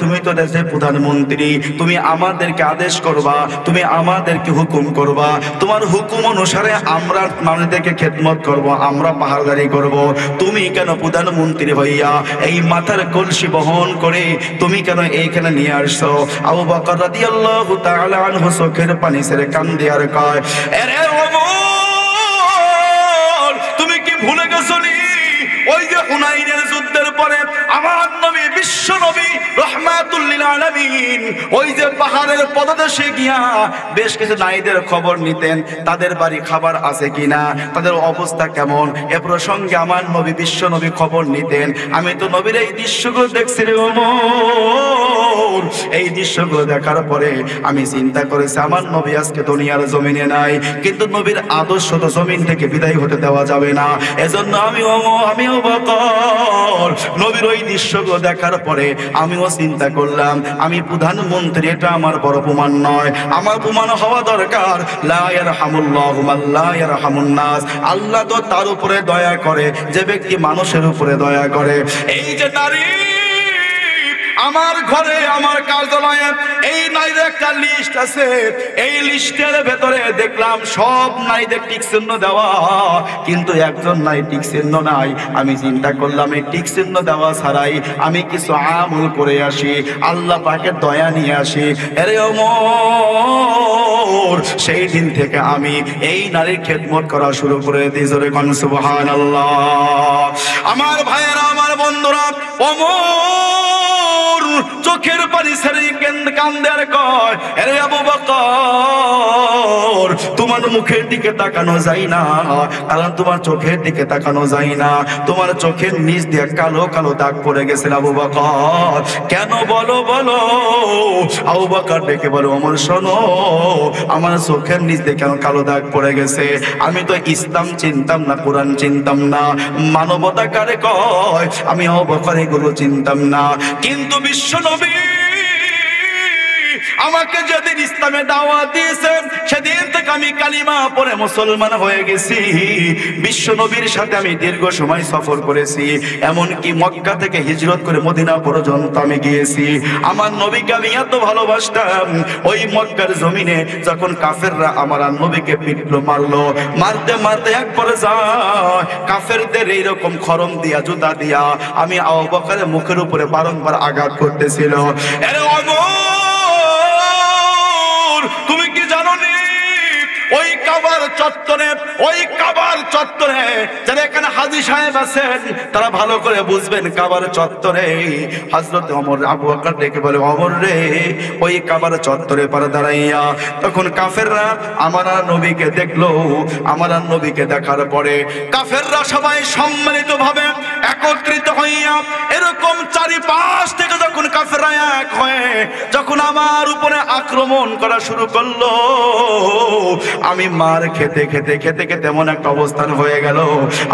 তুমি তো দেশের প্রধানমন্ত্রী, তুমি আমাদেরকে আদেশ করবা, তুমি আমাদেরকে হুকুম করবা, তোমার হুকুম অনুসারে আমরা মানুষদেরকে খেদমত করব, আমরা পাহারাদারি করব, তুমি কেন প্রধানমন্ত্রী হইয়া এই মাথার কলসি বহন করে তুমি কেন এইখানে নিয়ে আসছো? আবু বকর রাদিয়াল্লাহু তাআলা আনহু চোখের পানি ছেড়ে কান্দে আর কয়, আরে ওমর তুমি কি ভুলে গেছো নি ওই যে হুনাইনের যুদ্ধের পরে আমার নবী, বিশ্ব নবী রাহমাতুল লিল আলামিন ওই যে পাহাড়ের পদদেশে গিয়া বেশ কিছু নারীদের খবর নিতেন, তাদের বাড়ি খাবার আছে কিনা, তাদের অবস্থা কেমন, এ প্রসঙ্গে আমার নবী, বিশ্ব নবী খবর নিতেন। আমি তো নবীর এই দৃশ্যগুলো দেখছি রে ওমর। এই দৃশ্যগুলো দেখার পরে আমি চিন্তা করেছি, আমার নবী আজকে দুনিয়ার জমিনে নাই, কিন্তু নবীর আদর্শ তো জমিন থেকে বিদায় হতে দেওয়া যাবে না। এজন্য আমিও বকর নবীর ওই দৃশ্যগুলো দেখার পরে আমিও চিন্তা করলাম আমি প্রধানমন্ত্রী, এটা আমার বড় প্রমাণ নয়। আমার প্রমাণ হওয়া দরকার লা ইয়ারহামুল্লাহু মান লা ইয়ারহামুন নাস। আল্লাহ তো তার উপরে দয়া করে যে ব্যক্তি মানুষের উপরে দয়া করে। এই যে নারী আমার ঘরে আমার কার্যালয়ে এই নারীর একটা লিস্ট আছে, এই লিস্টের ভেতরে দেখলাম সব নারীদের টিক চিহ্ন দেওয়া, কিন্তু একজন নারী টিক চিহ্ন নাই। আমি চিন্তা করলাম এই টিক চিহ্ন দেওয়া ছাড়াই আমি কিছু আমল করে আসি, আল্লাহ পাকের দয়া নিয়ে আসি। আরে ওমর, সেই দিন থেকে আমি এই নারীর খেদমত করা শুরু করে দিয়েছি। জোরে কোন সুবহানাল্লাহ। আমার ভাইয়েরা, আমার বন্ধুরা, ওমর চোখের পানি ছেড়ে কান্দে আর কয়, আরে আবু বকর, তোমার মুখের দিকে তাকানো যায় না, কারণ তোমার চোখের দিকে তাকানো যায় না, তোমার চোখের নিচ দিয়ে কালো কালো দাগ পড়ে গেছে। আবু বকর কেন বলো বলো? আবু বকর ডেকে বলো, ওমর শোনো, আমার চোখের নিচ দিয়ে কেন কালো দাগ পড়ে গেছে? আমি তো ইসলাম চিনতাম না, কোরআন চিনতাম না, মানবতা কারে কয়, আমি আবু বকর এগুলো চিনতাম না। কিন্তু বিশ্ব নবী আমাকে যেদিন ইসলামে দাওয়াত দিয়েছেন সেদিন থেকে আমি কালিমা পড়ে মুসলমান হয়ে গেছি। বিশ্ব নবীর সাথে আমি দীর্ঘ সময় সফর করেছি, এমনকি মক্কা থেকে হিজরত করে মদিনা পর্যন্ত আমি গিয়েছি। আমার নবীকে আমি এত ভালোবাসতাম, ওই মক্কার জমিনে যখন কাফেররা আমার নবীকে পিটলো, মারলো, মারতে মারতে একবার যায় কাফেরদের এইরকম খরম দিয়া, জুতা দিয়া আমি আবু বকরের মুখের উপরে বারংবার আঘাত করতেছিল। আরে তুমি কি জানো নি ওই কাবার চত্বরে যারা এখানে হাজী সাহেব আছেন তারা ভালো করে বুঝবেন, কাবার চত্বরে হযরত ওমর আবু বকর ডেকে বলে, ওমর রে, ওই কাবার চত্বরে পারে দাঁড়াইয়া তখন কাফেররা আমার নবীকে দেখলো। আমার নবীকে দেখার পরে কাফেররা সবাই সম্মিলিত ভাবে একত্রিত হইয়া এরকম চারিপাশ থেকে যখন কাফেররা এক হয়ে যখন আমার উপরে আক্রমণ করা শুরু করলো, আমি মার খেতে খেতে খেতে খেতে এমন একটা অবস্থান হয়ে গেল।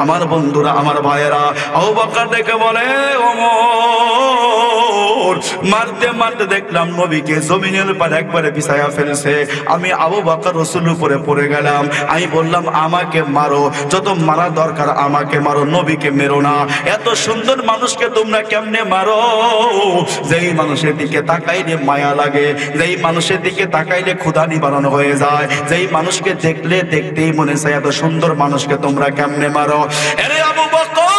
আমার বন্ধুরা, আমার ভাইয়েরা, আবু বকর ডেকে বলে, ওমর, মারতে মারতে দেখলাম নবীকে জমিনের উপর একবারে বিছায়া ফেলছে। আমি আবু বকর রাসূলের উপরে পড়ে গেলাম। আমি বললাম, আমাকে মারো, যত মারা দরকার আমাকে মারো, নবীকে মেরো না। এত সুন্দর মানুষকে তোমরা কেমনে মারো? যেই মানুষের দিকে তাকাইলে মায়া লাগে, যেই মানুষের দিকে তাকাইলে ক্ষুধা নিবারণ হয়ে যায়, যেই মানুষকে দেখলে দেখতেই মনে চায়, এত সুন্দর মানুষকে তোমরা কেমনে মারো? আরে আবু বকর,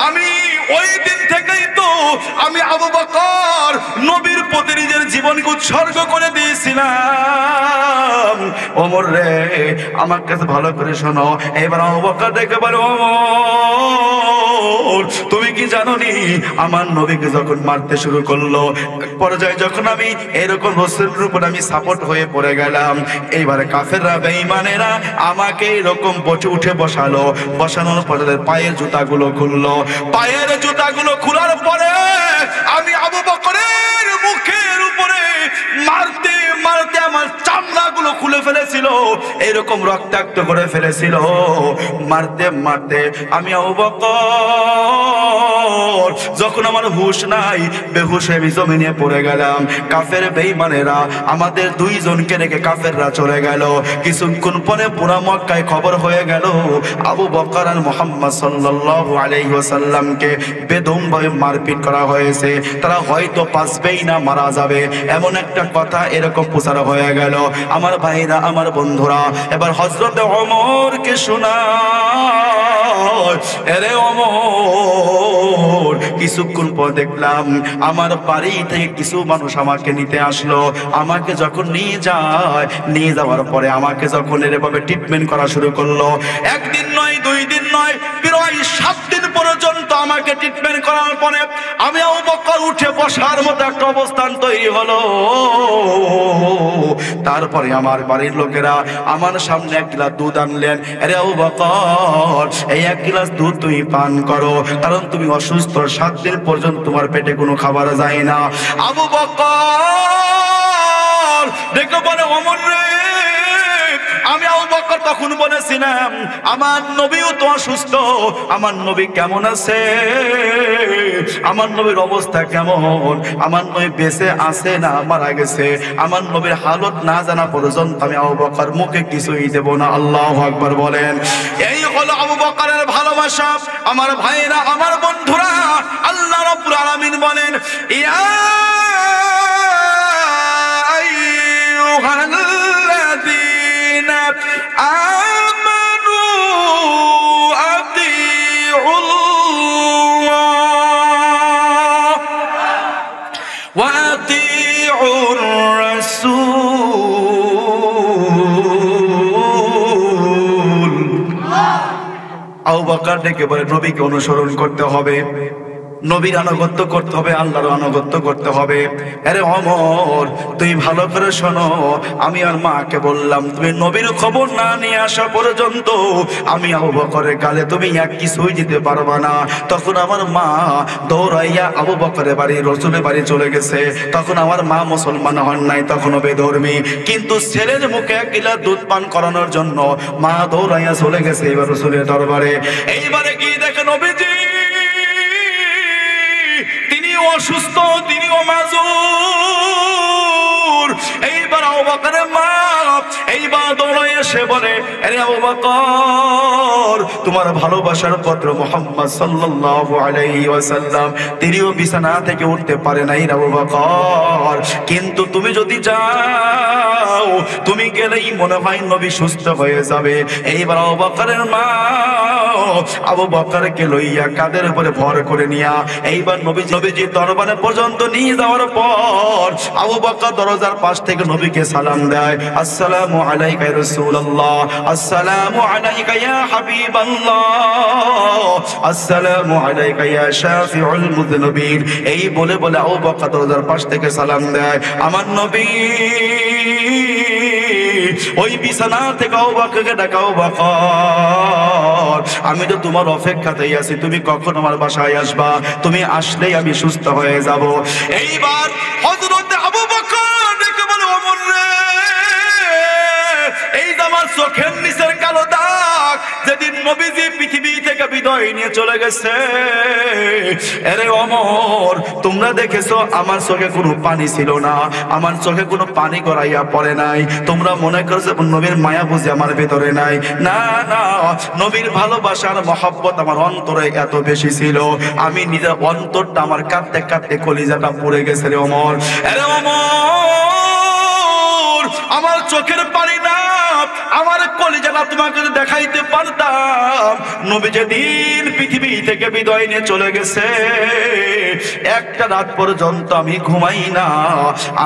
আমি ওই দিন থেকেই তো আমি আবু বকর নবীর প্রতি নিজের জীবনকে উৎসর্গ করে দিয়েছিলাম। ওমর রে, আমার কাছে ভালো করে শোনো। এবার আবু বকর ডেকে বলো, ওমর, তুমি কি জানো নি আমার নবীকে যখন মারতে শুরু করলো, পর্যায়ে যখন আমি এরকম রাসূলের উপর আমি সাপোর্ট হয়ে পড়ে গেলাম, এইবারে কাফেররা, বেঈমানেরা আমাকে এরকম উঠে বসালো। বসানোর পরে পায়ের জুতাগুলো খুললো। পায়ের জুতাগুলো খোলার পরে আমি আবু বকরের মুখের উপরে মারতে মারতে আমার চামড়াগুলো খুলে ফেলেছিল, এরকম রক্তাক্ত করে ফেলেছিল। মারতে মারতে আমি আবু বকর যখন আমার হুঁশ নাই, বেহুশ হয়ে আমি জমিনে পড়ে গেলাম। কাফের বেঈমানেরা আমাদের দুইজনকে রেখে কাফেররা চলে গেল। কিছুক্ষণ পরে পুরা মক্কায় খবর হয়ে গেল আবু বকর আর মুহাম্মদ সাল্লাল্লাহু আলাইহি ওয়াসাল্লামকে বেদমভাবে মারপিট করা হয়েছে, তারা হয়তো বাঁচবেই না, মারা যাবে, এমন একটা কথা এরকম প্রচার হয়ে গেল। আমার ভাইরা, আমার বন্ধুরা, এবার হযরত ওমরকে শোনায়, আরে ওমর, কিছুক্ষণ পর দেখলাম আমার বাড়ি থেকে কিছু মানুষ আমাকে নিতে আসলো। আমাকে যখন নিয়ে যাওয়ার পরে আমাকে যখন এভাবে ট্রিটমেন্ট করা শুরু করলো, একদিন নয়, 2 দিন নয়, প্রায় 7 দিন পর্যন্ত আমাকে ট্রিটমেন্ট করার পরে আমি আবু বকর উঠে বসার মতো একটা অবস্থান তৈরি হলো। তারপরে আমার বাড়ির লোকেরা আমার সামনে 1 গ্লাস দুধ আনলেন। আরে আবু বকর, এই 1 গ্লাস দুধ তুমি পান করো, কারণ তুমি অসুস্থ, 7 দিন পর্যন্ত তোমার পেটে কোনো খাবার যায় না। আবু বকর দেখো বলে, ওমর রে, আমি আবু বকর তখন বলেছিলাম আমার নবীও তো অসুস্থ, আমার নবী কেমন আছে? আমার নবীর অবস্থা কেমন, আমার নবী বেঁচে আছে না মারা গেছে, আমার নবীর হালত না জানা পর্যন্ত আমি আবু বকর মুখে কিছুই দেব না। আল্লাহু আকবার বলেন। এই হলো আবু বকরের ভালোবাসা। আমার ভাইরা, আমার বন্ধুরা, আল্লাহ রাব্বুল আলামিন বলেন, ইয়া আইয়ুহাল্লাযীনা আমানু আতিউল্লাহ ওয়া আতিউর রাসূল। আবু বকর ডেকে বলে, নবীকে অনুসরণ করতে হবে, নবীর আনুগত্য করতে হবে, আল্লাহর আনুগত্য করতে হবে। আরে ওমর, তুই ভালো করে শোনো, আমি আর মাকে বললাম তুমি নবীর খবর না নিয়ে আসা পর্যন্ত আমি আবু বকরের গালে তুমি এক কিছুই দিতে পারবা না। তখন আমার মা দৌড়াইয়া আবু বকরের বাড়ি, রসুলের বাড়ি চলে গেছে। তখন আমার মা মুসলমান হন নাই, তখনও বেধর্মী, কিন্তু ছেলের মুখে এক গিলাস দুধ পান করানোর জন্য মা দৌড়াইয়া চলে গেছে এবার রসুলের দরবারে। এইবারে কি দেখে নবীজি অসুস্থ, তিনিও মাজুর। এইবার আবু বকরের মা এইবার দৌড়ে এসে বলে, আরে আবু বকর, তোমার ভালোবাসার পত্র মুহাম্মদ সাল্লাল্লাহু আলাইহি ওয়াসাল্লাম তিনিও বিছানা থেকে উঠতে পারে নাই আবু বকর, কিন্তু তুমি যদি যাও, তুমি গেলেই মনে হয় নবী সুস্থ হয়ে যাবে। এইবার আবু বকরের মা আবু বকরকে লইয়া কাঁধের উপরে ভর করে নিয়া এইবার নবীজি দরবারে পর্যন্ত নিয়ে যাওয়ার পর আবু বকর দরজার পাশ থেকে নবীকে সালাম দেয়, আসসালামু আলাইকা ইয়া রাসূলুল্লাহ, আসসালামু আলাইকা ইয়া হাবিবাল্লাহ, আসসালামু আলাইকা ইয়া শাফিউল মুযনিবিন। এই বলে বলে আবু বকর দরজার পাশ থেকে সালাম দেয়। আমার নবী ওই বিছানা থেকে আবু বকরকে ডাকা, আবু বকর, আমি তো তোমার অপেক্ষাতেই আছি, তুমি কখন আমার বাসায় আসবা, তুমি আসলেই আমি সুস্থ হয়ে যাব। এইবার হযরত আবু বকর ডেকে বলে, ওমর রে, এই যে আমার চোখের নিচের কালো দাগ, যেদিন নবীজি পৃথিবী থেকে বিদায় নিয়ে চলে গেছে, আরে ওমর, তোমরা দেখেছো আমার চোখে কোনো পানি ছিল না, আমার চোখে কোনো পানি গড়াইয়া পড়ে নাই, তোমরা মনে করছো নবীর মায়া বুঝি আমার ভেতরে নাই। না না, নবীর ভালোবাসার মহব্বত আমার অন্তরে এত বেশি ছিল, আমি নিজের অন্তরটা আমার কাঁদতে কাঁদতে কলিজাটা পড়ে গেছে রে ওমর। আরে ওমর, আমার চোখের পানি না, আমার কলিজাটা তোমাকে দেখাইতে পারতাম, নবী যেদিন পৃথিবী থেকে বিদায় নিয়ে চলে গেছে, একটা রাত পর্যন্ত আমি ঘুমাই না,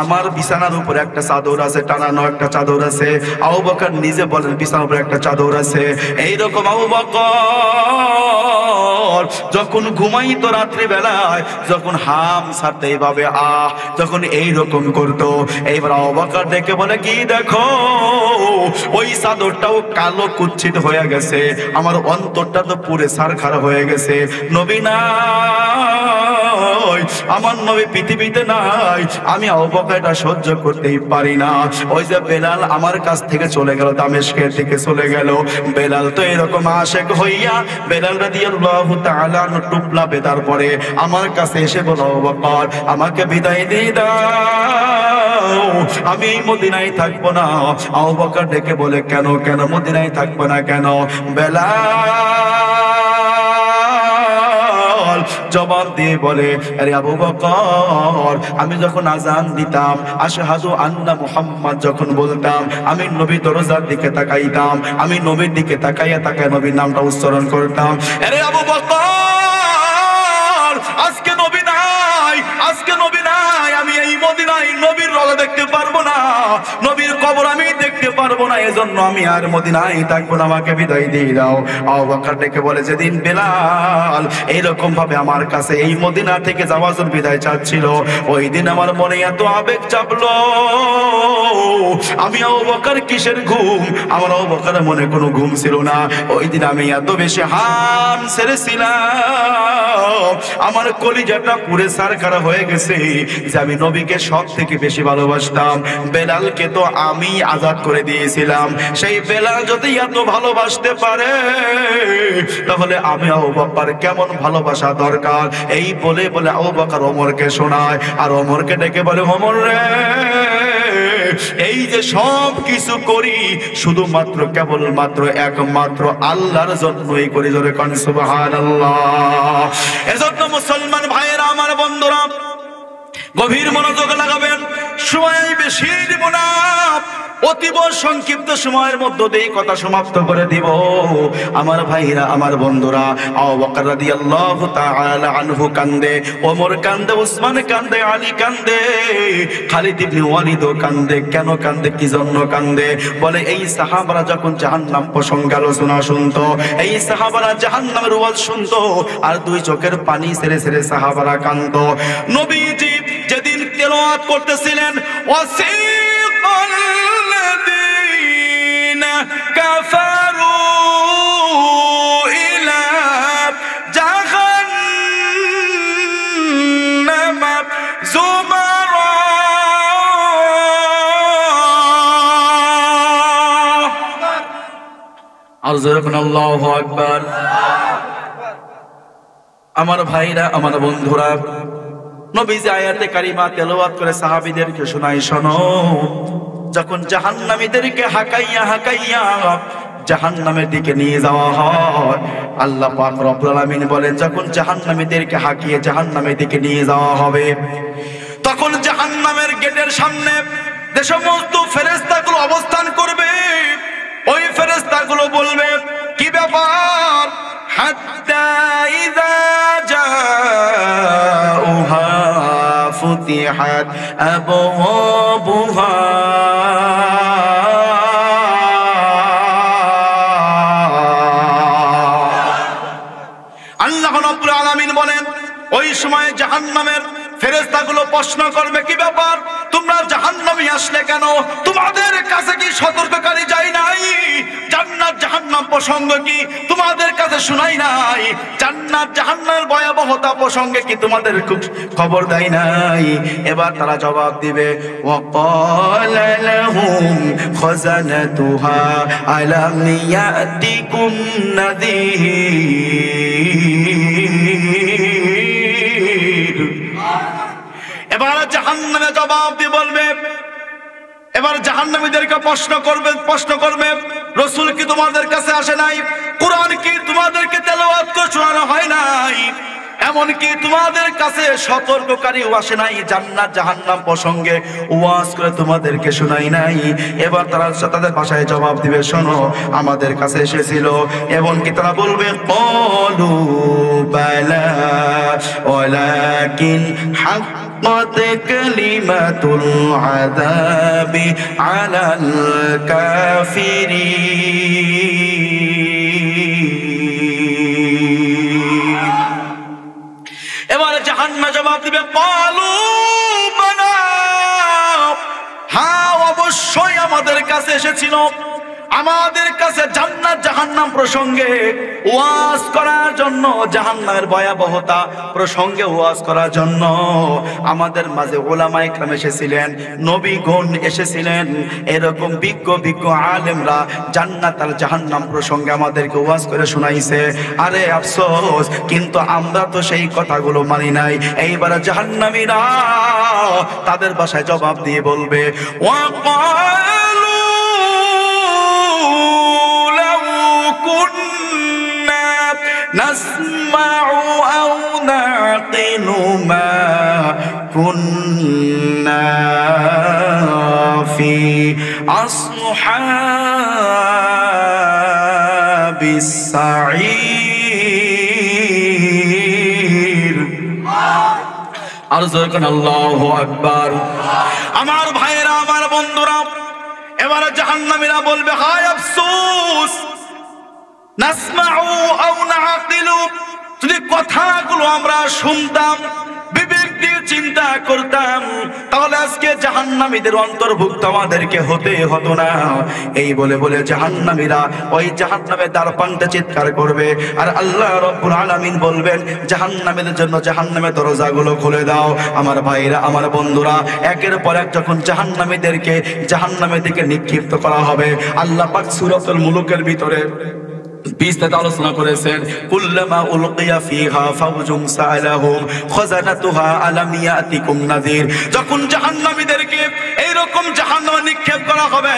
আমার বিছানার উপরে একটা চাদর আছে, টানানো একটা চাদর আছে। আবু বকর নিজে বলেন বিছানার উপরে একটা চাদর আছে। এইরকম আবু বকর যখন ঘুমাইতো রাত্রি বেলায়, যখন হাম ছাড়তে এইভাবে যখন এইরকম করতো, এইবার আবু বকর ডেকে বলে, কি দেখো, ওই চাদরটাও কালো কুচ্ছিত হয়ে গেছে, আমার অন্তরটা তো পুরে ছারখার হয়ে গেছে, নবী নাই, আমার নবী পৃথিবীতে নাই, আমি আবু বকর এটা সহ্য করতেই পারি না। ওই যে বেলাল আমার কাছ থেকে চলে গেল, দামেস্কের দিকে চলে গেল, বেলাল তো এরকম আশেক হইয়া বেলাল রাদিয়াল্লাহু তাআলা টুপলা বেদার পরে আমার কাছে এসে বলল, আবু বকর, আমাকে বিদায় দিয়ে দাও, আমি এই মদিনায় থাকবো না। আবু বকর ডেকে বলে, কেন কেন মদিনায় থাকবো না কেন? বেলাল জবাব দিয়ে বলে, আরে আবু বকর, আমি যখন আযান দিতাম, আশহাদু আন্না মুহাম্মদ যখন বলতাম, আমি নবীর দরজার দিকে তাকাইতাম, আমি নবীর দিকে তাকাইয়া তাকায় নবীর নামটা উচ্চারণ করতাম। আরে আবু বকর, আজকে নবী নাই, আজকে নবী নাই, আমি এই মদিনায় নবীর রওজা দেখতে পারবো না, নবীর কবর আমি দেখতে পারবো না, এজন্য আমি আর মদিনায় থাকবো না, আমাকে বিদায় দিয়ে দাও। আবু বকর ডেকে বলে, যেদিন বেলাল এইরকম ভাবে আমার কাছে এই মদিনা থেকে যাওয়ার জন্য বিদায় চাচ্ছিল, ওই দিন আমার মনে এত আবেগ চাপলো, আমি আবু বকর কিসের ঘুম, আমার আবু বকরের মনে কোনো ঘুম ছিল না, ওই দিন আমি এত বেশি হাম ছেড়েছিলাম, আমার কলিজাটা পুরে সারখারা হয়ে গেছে, যে আমি নবীকে সব থেকে বেশি ভালোবাসতাম, বেলালকে তো আমি আজাদ করে দিয়েছিলাম, করেছিলাম, সেই বেলাল যদি এত ভালোবাসতে পারে তাহলে আমি আবু বকর কেমন ভালোবাসা দরকার। এই বলে বলে আবু বকর ওমরকে শোনায়, আর ওমরকে ডেকে বলে, ওমর রে, এই যে সব কিছু করি শুধুমাত্র কেবলমাত্র একমাত্র আল্লাহর জন্যই করি। জোরে কোন সুবহানাল্লাহ। এজন্য মুসলমান ভাইয়েরা, আমার বন্ধুরা, গভীর মনোযোগ লাগাবেন। সময় বেশি দিব না, অতীব সংক্ষিপ্ত সময়ের মধ্যে দিয়ে কথা সমাপ্ত করে দিব। আমার ভাইরা, আমার বন্ধুরা, আবু বকর রাদিয়াল্লাহু তাআলা আনহু কান্দে, ওমর কান্দে, উসমান কান্দে, আলী কান্দে, খালিদ ইবনে ওয়ালিদ কান্দে। কেন কান্দে, কি জন্য কান্দে? বলে এই সাহাবারা যখন জাহান্নাম প্রসঙ্গে আলোচনা শুনতো, এই সাহাবারা জাহান্নামের ওয়াজ শুনতো, আর দুই চোখের পানি ছেড়ে ছেড়ে সাহাবারা কান্দতো। নবীজি যেদিন তেলাওয়াত করতেছিলেন, ওয়াসিকাল লাযীনা কাফারু ইলা জাহান্নাম যুমারা, আর যখন আল্লাহু আকবার। আমার ভাইরা, আমার বন্ধুরা, নবীজি আয়াতে কারিমা তেলাওয়াত করে সাহাবীদেরকে শোনাই, শোনো, যখন জাহান্নামীদেরকে হাকাইয়া হাকাইয়া জাহান্নামের দিকে নিয়ে যাওয়া হয়, আল্লাহ পাক রব্বুল আলামিন বলেন, যখন জাহান্নামীদেরকে হাকিয়ে জাহান্নামের দিকে নিয়ে যাওয়া হবে, তখন জাহান্নামের গেটের সামনে যে সমস্ত ফেরেশতাগুলো অবস্থান করবে, ওই ফেরেশতাগুলো বলবে, কি ব্যাপার? হাত্তা ইযা জাউহা ফুতিহাত আবওয়াবুহা, আল্লাহ রাব্বুল আলামিন বলেন, ওই সময় জাহান্নামের ফেরেশতাগুলো প্রশ্ন করবে, কি ব্যাপার, তোমরা জাহান্নামে আসলে কেন? তোমাদের কাছে কি সতর্ককারী যায় নাই? জান্নাত জাহান্নাম প্রসঙ্গে কি তোমাদের কাছে শোনাই নাই? জান্নাত জাহান্নামের ভয়াবহতা প্রসঙ্গে কি তোমাদের খবর দেয় নাই? এবার তারা জবাব দিবে, ওয়াকালা লাহুম খাযানাতুহা আলাম ইয়াতিকুম নাযীর। এবার জাহান্নামে জবাব দিয়ে বলবে, এবার জাহান্নামীদেরকে প্রশ্ন করবে, রাসূল কি তোমাদের কাছে আসে নাই? কুরআন কি তোমাদেরকে তেলাওয়াত করে শোনানো হয় নাই? এমনকি তোমাদের কাছে সতর্ককারী আসে নাই? জান্নাত জাহান্নাম প্রসঙ্গে ওয়াজ করে তোমাদেরকে শোনাই নাই? এবার তারা তাদের ভাষায় জবাব দিবে, শোনো, আমাদের কাছে এসেছিল। এমনকি তারা বলবে, ক্বালু বালা ওয়ালাকিন হাক্কাত কালিমাতুল আযাবি আলাল কাফিরিন। এবারে জাহান্নাম জবাব দিবে, ক্বালু বালা, হ্যাঁ অবশ্যই আমাদের কাছে এসেছিল, আমাদের কাছে জান্নাত জাহান্নাম প্রসঙ্গে ওয়াজ করার জন্য, জাহান্নামের ভয়াবহতা প্রসঙ্গে ওয়াজ করার জন্য আমাদের মাঝে উলামায়ে কেরাম এসেছিলেন, নবীগণ এসেছিলেন, এরকম বিজ্ঞ আলেমরা জান্নাত আর জাহান্নাম প্রসঙ্গে আমাদেরকে ওয়াজ করে শোনাইছে। আরে আফসোস, কিন্তু আমরা তো সেই কথাগুলো মানি নাই। এইবার জাহান্নামীরা তাদের ভাষায় জবাব দিয়ে বলবে, ওয়াকালু নাসমাউ আও নাকিলু মা কুন্না ফি আসহাবিস সাঈর। আর যখন আল্লাহু আকবার। আমার ভাইয়েরা, আমার বন্ধুরা, এবারে জাহান্নামীরা বলবে, হায় আফসোস, নাসমাউ আও নাকিলু, যদি কথাগুলো আমরা শুনতাম, বিবেক দিয়ে চিন্তা করতাম তাহলে আজকে জাহান্নামীদের অন্তর্ভুক্ত আমাদেরকে হতে হতো না। এই বলে বলে জাহান্নামীরা ওই জাহান্নামের দ্বার প্রান্তে চিৎকার করবে, আর আল্লাহ রাব্বুল আলামিন বলবেন জাহান্নামীদের জন্য জাহান্নামের দরজাগুলো খুলে দাও। আমার ভাইরা, আমার বন্ধুরা, একের পর এক যখন জাহান্নামীদেরকে জাহান্নামের দিকে নিক্ষিপ্ত করা হবে, আল্লাহ পাক সূরাতুল মুলুকের ভিতরে বিস্তারিত আলোচনা করেছেন, কুল্লামা উলকিয়া ফিহা ফাওজুন সালাহুম খাযানাতুহা আলাম ইয়াতিকুম নাযির। যখন জাহান্নামীদেরকে এইরকম জাহান্নামে নিক্ষেপ করা হবে,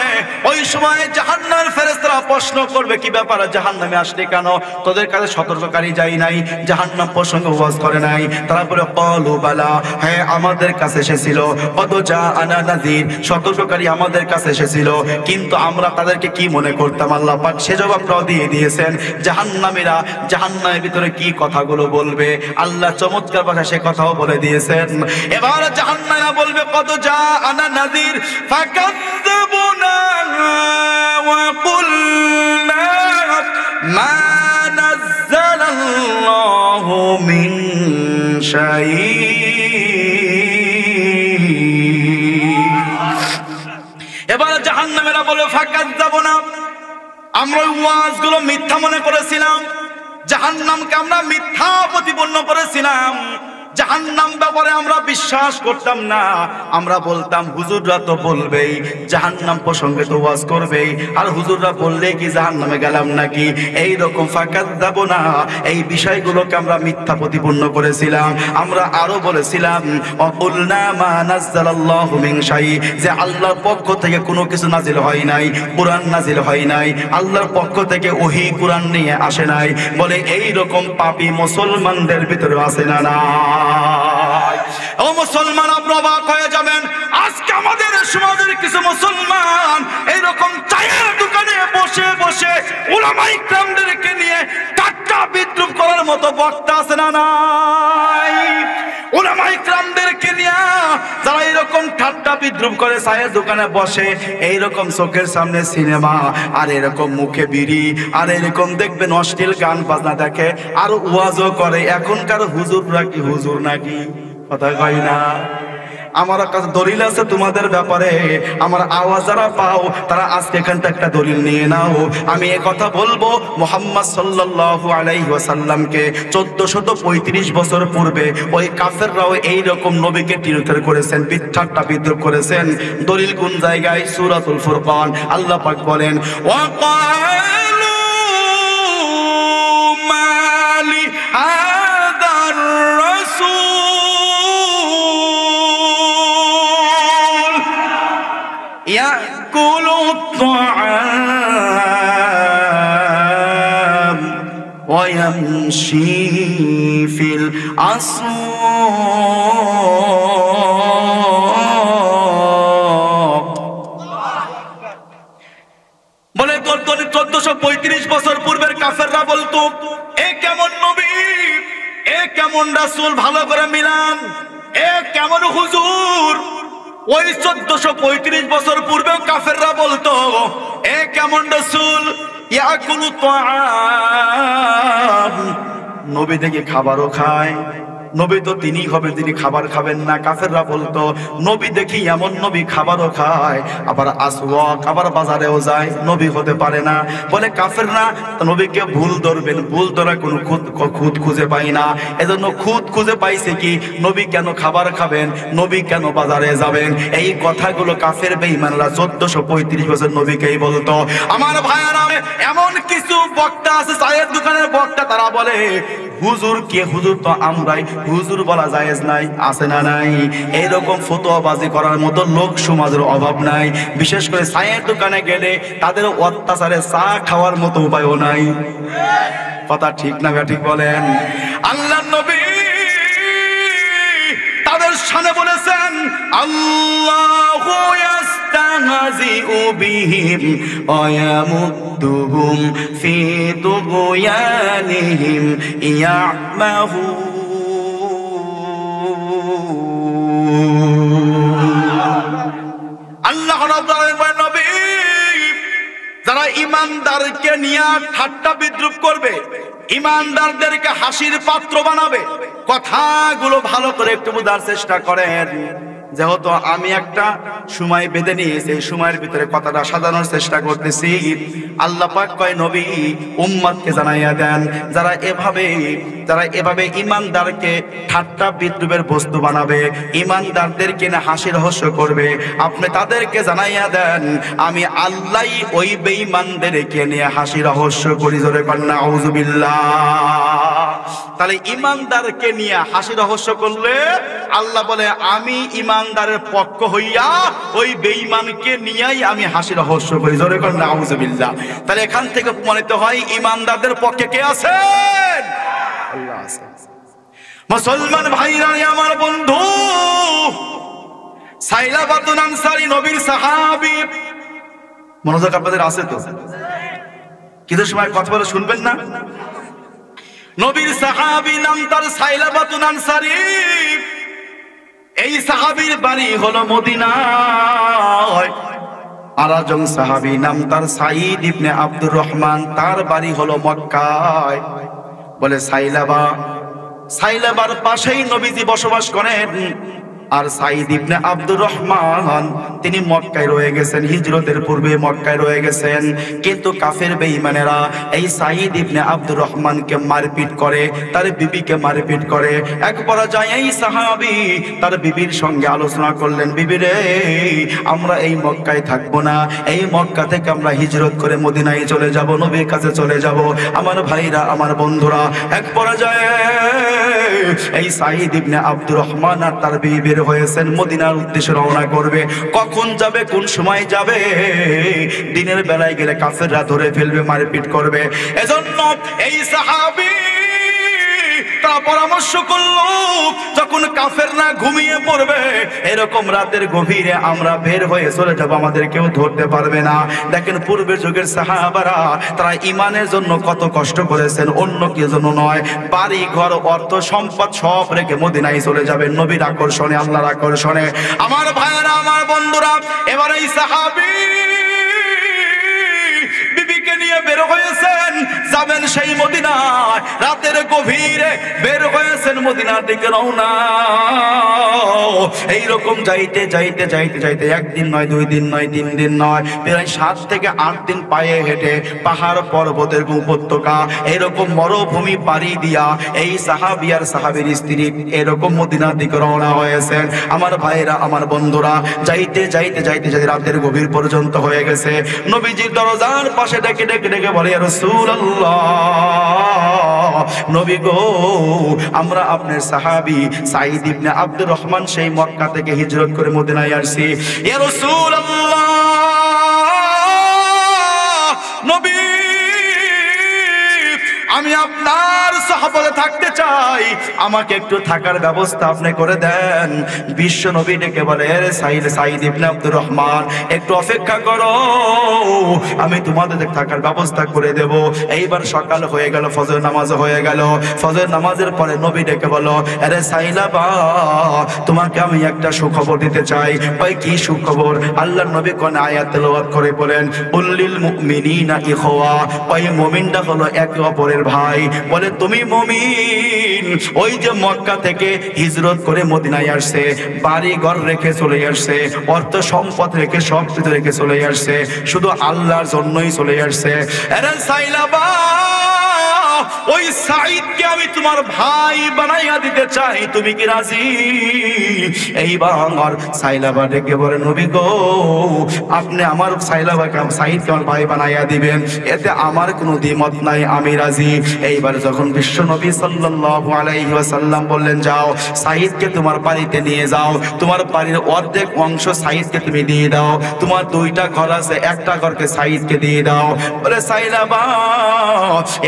ওই সময় জাহান্নামের ফেরেশতারা প্রশ্ন করবে, কি ব্যাপার জাহান্নামে আসলে কেন? তোদের কাছে সতর্ককারী যাই নাই, জাহান্নাম প্রসঙ্গে ওয়াজ করে নাই? তারপরে ক্বালু বালা, হ্যাঁ আমাদের কাছে এসেছিল, কদ জাআনা নাযির, সতর্ককারী আমাদের কাছে এসেছিল, কিন্তু আমরা তাদেরকে কি মনে করতাম? আল্লাহ পাক সে জবাবটাও দিয়ে দিয়েছেন। জাহান্নামীরা জাহান্নামের ভিতরে কি কথাগুলো বলবে, আল্লাহ চমৎকার ভাষায় সে কথাও বলে দিয়েছেন। এবার জাহান্নামীরা বলবে কদ জাআনা নাযির ফাকাযযাবুনা ওয়া কুলনা মা নাযালাল্লাহু মিন শাই। এবার জাহান্নামীরা বলবে ফাকাযযাবুনা, আমরা ওয়াজগুলো মিথ্যা মনে করেছিলাম, জাহান্নামকে আমরা মিথ্যা প্রতিপন্ন করেছিলাম, জাহান্নাম ব্যাপারে আমরা বিশ্বাস করতাম না। আমরা বলতাম হুজুররা তো বলবেই, জাহান্নাম প্রসঙ্গে তো ওয়াজ করবেই, আর হুজুররা বললে কি জাহান্নামে গেলাম নাকি? এই রকম ফাকাযযাবুনা, এই বিষয়গুলোকে আমরা মিথ্যা প্রতিপন্ন করেছিলাম। আমরা আরো বলেছিলাম ওয়াকুলনা মা নাযালাল্লাহু মিন শাই, যে আল্লাহর পক্ষ থেকে কোনো কিছু নাজিল হয় নাই, কুরআন নাজিল হয় নাই, আল্লাহর পক্ষ থেকে ওহী কুরআন নিয়ে আসে নাই। বলে এই রকম পাপী মুসলমানদের ভিতরে আছে না? না। ও মুসলমান, আপনি অবাক হয়ে যাবেন, আজকে আমাদের সমাজের কিছু মুসলমান এইরকম চায়ের দোকানে বসে বসে উলামায়ে কেরামদেরকে নিয়ে ঠাট্টা বিদ্রুপ করার মতো বক্তা আছে না? নাই। উলামায়ে কেরামদেরকে নিয়ে যারা এরকম ঠাট্টা বিদ্রুপ করে চায়ের দোকানে বসে, এইরকম চোখের সামনে সিনেমা, আর এরকম মুখে বিড়ি, আর এরকম দেখবেন অশ্লীল গান বাজনা দেখে, আর ওয়াজও করে। এখনকার হুজুররা কি হুজুর নাকি? কথা কয় না। আমার কাছে দলিল আছে তোমাদের ব্যাপারে, আমার আওয়াজ যারা পাও তারা আজকে এখানটা একটা দলিল নিয়ে নাও। আমি এ কথা বলবো, মুহাম্মদ সাল্লাল্লাহু আলাইহি ওয়াসাল্লামকে 1435 বছর পূর্বে ওই কাফেররাও এইরকম নবীকে টিরোধার করেছেন, বিঠাট্টা বিদ্রুপ করেছেন। দলিল কোন জায়গায়? সূরাতুল ফুরকান। আল্লাহ পাক বলেন ওয়াকালু মালি হাদার রাসূল يأكل الطعام ويمشي في الأسواق। বলে 1435 বছর পূর্বের কাফেররা বলতো, এ কেমন নবী, এ কেমন রাসূল, ভালো করে মিলান, এ কেমন হুজুর। ওই 1435 বছর পূর্বেও কাফেররা বলতো, এ কেমন রাসূল, ইয়াকুলু তাআম, নবী দেখি খাবারও খায়, নবী তো তিনি হবে, তিনি খাবার খাবেন না। কাফেররা বলতো নবী দেখি এমন নবী খাবারও খায়, আবার আসওয়াক, আবার বাজারেও যায়, নবী হতে পারে না। বলে কাফেররা নবীকে ভুল ধরবেন, ভুল ধরা কোনো খুঁত খুঁজে পাই না। এজন্য খুঁত খুঁজে পাইছে কি, নবী কেন খাবার খাবেন, নবী কেন বাজারে যাবেন, এই কথাগুলো কাফের বেঈমানরা 1435 বছর নবীকেই বলতো। আমার ভাইয়ারা, এমন কিছু বক্তা আছে চায়ের দোকানের বক্তা, তারা বলে হুজুর কে, হুজুর তো আমরাই, হুজুর বলা জায়েজ নাই, আছে না নাই? এইরকম ফতোয়াবাজি করার মতো লোক সমাজের অভাব নাই। বিশেষ করে চায়ের দোকানে গেলে তাদের অত্যাচারে চা খাওয়ার মতো উপায়ও নাই। কথা ঠিক না ঠিক বলেন? আল্লাহর নবী তাদের শানে বলেছেন, আল্লাহু ইয়াস্তাহজিউ বিহিম ওয়া ইয়ামুদ্দুহুম ফি তুগয়ানিহিম ইয়ামাহুন। আল্লাহ রাব্বুল আলামিন নবী যারা ঈমানদারকে নিয়ে ঠাট্টা বিদ্রুপ করবে, ইমানদারদেরকে হাসির পাত্র বানাবে। কথাগুলো ভালো করে একটু বোঝার চেষ্টা করেন। যেহেতু আমি একটা সময় বেঁধে নিয়েছি, এই সময়ের ভিতরে কথাটা সাজানোর চেষ্টা করতেছি। আল্লাহ পাক কয় নবী উম্মতকে জানাইয়া দেন, যারা এভাবে ইমানদারকে ঠাট্টা বিদ্রুপের বস্তু বানাবে, ইমানদারদেরকে না হাসি রহস্য করবে, আপনি তাদেরকে জানাইয়া দেন আমি আল্লাহ ওই বেঈমানদেরকে নিয়ে হাসি রহস্য করি। জোরে কন্যা আউযুবিল্লাহ। তাহলে ইমানদারকে নিয়ে হাসি রহস্য করলে আল্লাহ বলে আমি ইমানদারের পক্ষ হইয়া ওই বেঈমানকে নিয়েই আমি হাসি রহস্য করি। জোরে কন্যা আউযুবিল্লাহ। তাহলে এখান থেকে প্রমাণিত হয় ইমানদারদের পক্ষে কে আছেন? আল্লাহ আছেন। মুসলমান ভাইরা আমার বন্ধু, সাইলাবাতুন আনসারী নবীর সাহাবী, মনোযোগ আপনাদের আছে তো? কিছু সময় কথা বলে শুনবেন না? নবীর সাহাবী নাম তার সাইলাবাতুন আনসারী। এই সাহাবীর বাড়ি হলো মদিনায়। আর একজন সাহাবী নাম তার সাঈদ ইবনে আব্দুর রহমান, তার বাড়ি হলো মক্কায়। বলে সাইলাবার পাশেই নবীজি বসবাস করেন। আর সাঈদ ইবনে আব্দুর রহমান তিনি মক্কায় রয়ে গেছেন, হিজরতের পূর্বে মক্কায় রয়ে গেছেন। কিন্তু কাফের বেঈমানেরা এই সাঈদ ইবনে আব্দুর রহমানকে মারপিট করে, তার বিবিকে মারপিট করে। এক পর্যায়ে এই সাহাবী তার বিবির সঙ্গে আলোচনা করলেন, বিবি রে আমরা এই মক্কায় থাকবো না, এই মক্কা থেকে আমরা হিজরত করে মদিনায় চলে যাব, নবীর কাছে চলে যাব। আমার ভাইরা আমার বন্ধুরা, এক পর্যায়ে এই সাঈদ ইবনে আব্দুর রহমান আর তার বিবি বের হয়েছেন, মদিনার উদ্দেশ্যে রওনা করবে। কখন যাবে, কোন সময় যাবে? দিনের বেলায় গেলে কাফেররা ধরে ফেলবে, মারপিট করবে। এজন্য এই সাহাবী তারা পরামর্শ করলো যখন কাফেররা ঘুমিয়ে পড়বে এরকম রাতের গভীরে আমরা বের হয়ে চলে যাব, আমাদের কেউ ধরতে পারবে না। দেখেন পূর্বের যুগের সাহাবারা তারা ইমানের জন্য কত কষ্ট করেছেন, অন্য কেউ জন্য নয়। বাড়ি ঘর অর্থ সম্পদ সব রেখে মদিনায় চলে যাবেন নবীর আকর্ষণে, আল্লাহর আকর্ষণে। আমার ভাইয়েরা আমার বন্ধুরা, এবার এই সাহাবী বিবিকে নিয়ে বের হয়েছেন, যাবেন সেই মদিনায়। রাতের গভীরে বের হয়েছেন মদিনার দিকে রওনা। এইরকম যাইতে যাইতে যাইতে যাইতে একদিন নয়, 2 দিন নয়, 3 দিন নয়, প্রায় 7 থেকে 8 দিন পায়ে হেঁটে পাহাড় পর্বতের উপত্যকা এরকম মরুভূমি পাড়ি দিয়া এই সাহাবী আর সাহাবীর স্ত্রী এরকম মদিনার দিকে রওনা হয়েছেন। আমার ভাইরা আমার বন্ধুরা, যাইতে যাইতে যাইতে যাইতে রাতের গভীর পর্যন্ত হয়ে গেছে। নবীজির দরজার পাশে ডেকে ডেকে ডেকে বলে, ইয়া রাসূলুল্লাহ, নবী গো, আমরা আপনার সাহাবী সাঈদ ইবনে আব্দুর রহমান সেই মক্কা থেকে হিজরত করে মদিনায় আসছি। ইয়া রাসূলুল্লাহ, নবী আমি আপনার সাহাবাতে থাকতে চাই, আমাকে একটু থাকার ব্যবস্থা আপনি করে দেন। বিশ্ব নবী ডেকে বলে, রে সাঈদ ইবনে আব্দুর রহমান, একটু অপেক্ষা করো, আমি তোমাদের থাকার ব্যবস্থা করে দেব। এইবার সকাল হয়ে গেল, ফজর নামাজ হয়ে গেল। ফজর নামাজের পরে নবী ডেকে বলো, আরে সাইলাবা, তোমাকে আমি একটা সুখবর দিতে চাই। ওই কি সুখবর? আল্লাহর নবী কোন আয়াত তেলাওয়াত করে বলেন, উল্লিল মুমিনিনা ইখওয়া, ওই মুমিনটা হলো একে অপরের ভাই। বলে তুমি মুমিন, ওই যে মক্কা থেকে হিজরত করে মদিনায় আসছে, বাড়ি ঘর রেখে চলে আসছে, অর্থ সম্পদ রেখে সব কিছু রেখে চলে আসছে, শুধু আল্লাহর জন্যই চলে আসছে। আরে সাইলাবা, ওই সাঈদকে আমি তোমার ভাই বানাইয়া দিতে চাই, তুমি কি রাজি? এইবার সাইলাবা ডেকে বলে, নবী গো, আপনি আমার সাইলাবাকে সাঈদকে আমার ভাই বানাইয়া দিবেন, এতে আমার কোনো দ্বিমত নাই, আমি রাজি। এইবার যখন বিশ্ব নবী সাল্লাল্লাহু আলাইহি ওয়াসাল্লাম বললেন, যাও সাঈদকে তোমার বাড়িতে নিয়ে যাও, তোমার বাড়ির অর্ধেক অংশ সাঈদকে তুমি দিয়ে দাও, তোমার 2টা ঘর আছে, একটা ঘরকে সাঈদকে দিয়ে দাও। বলে সাইলাবা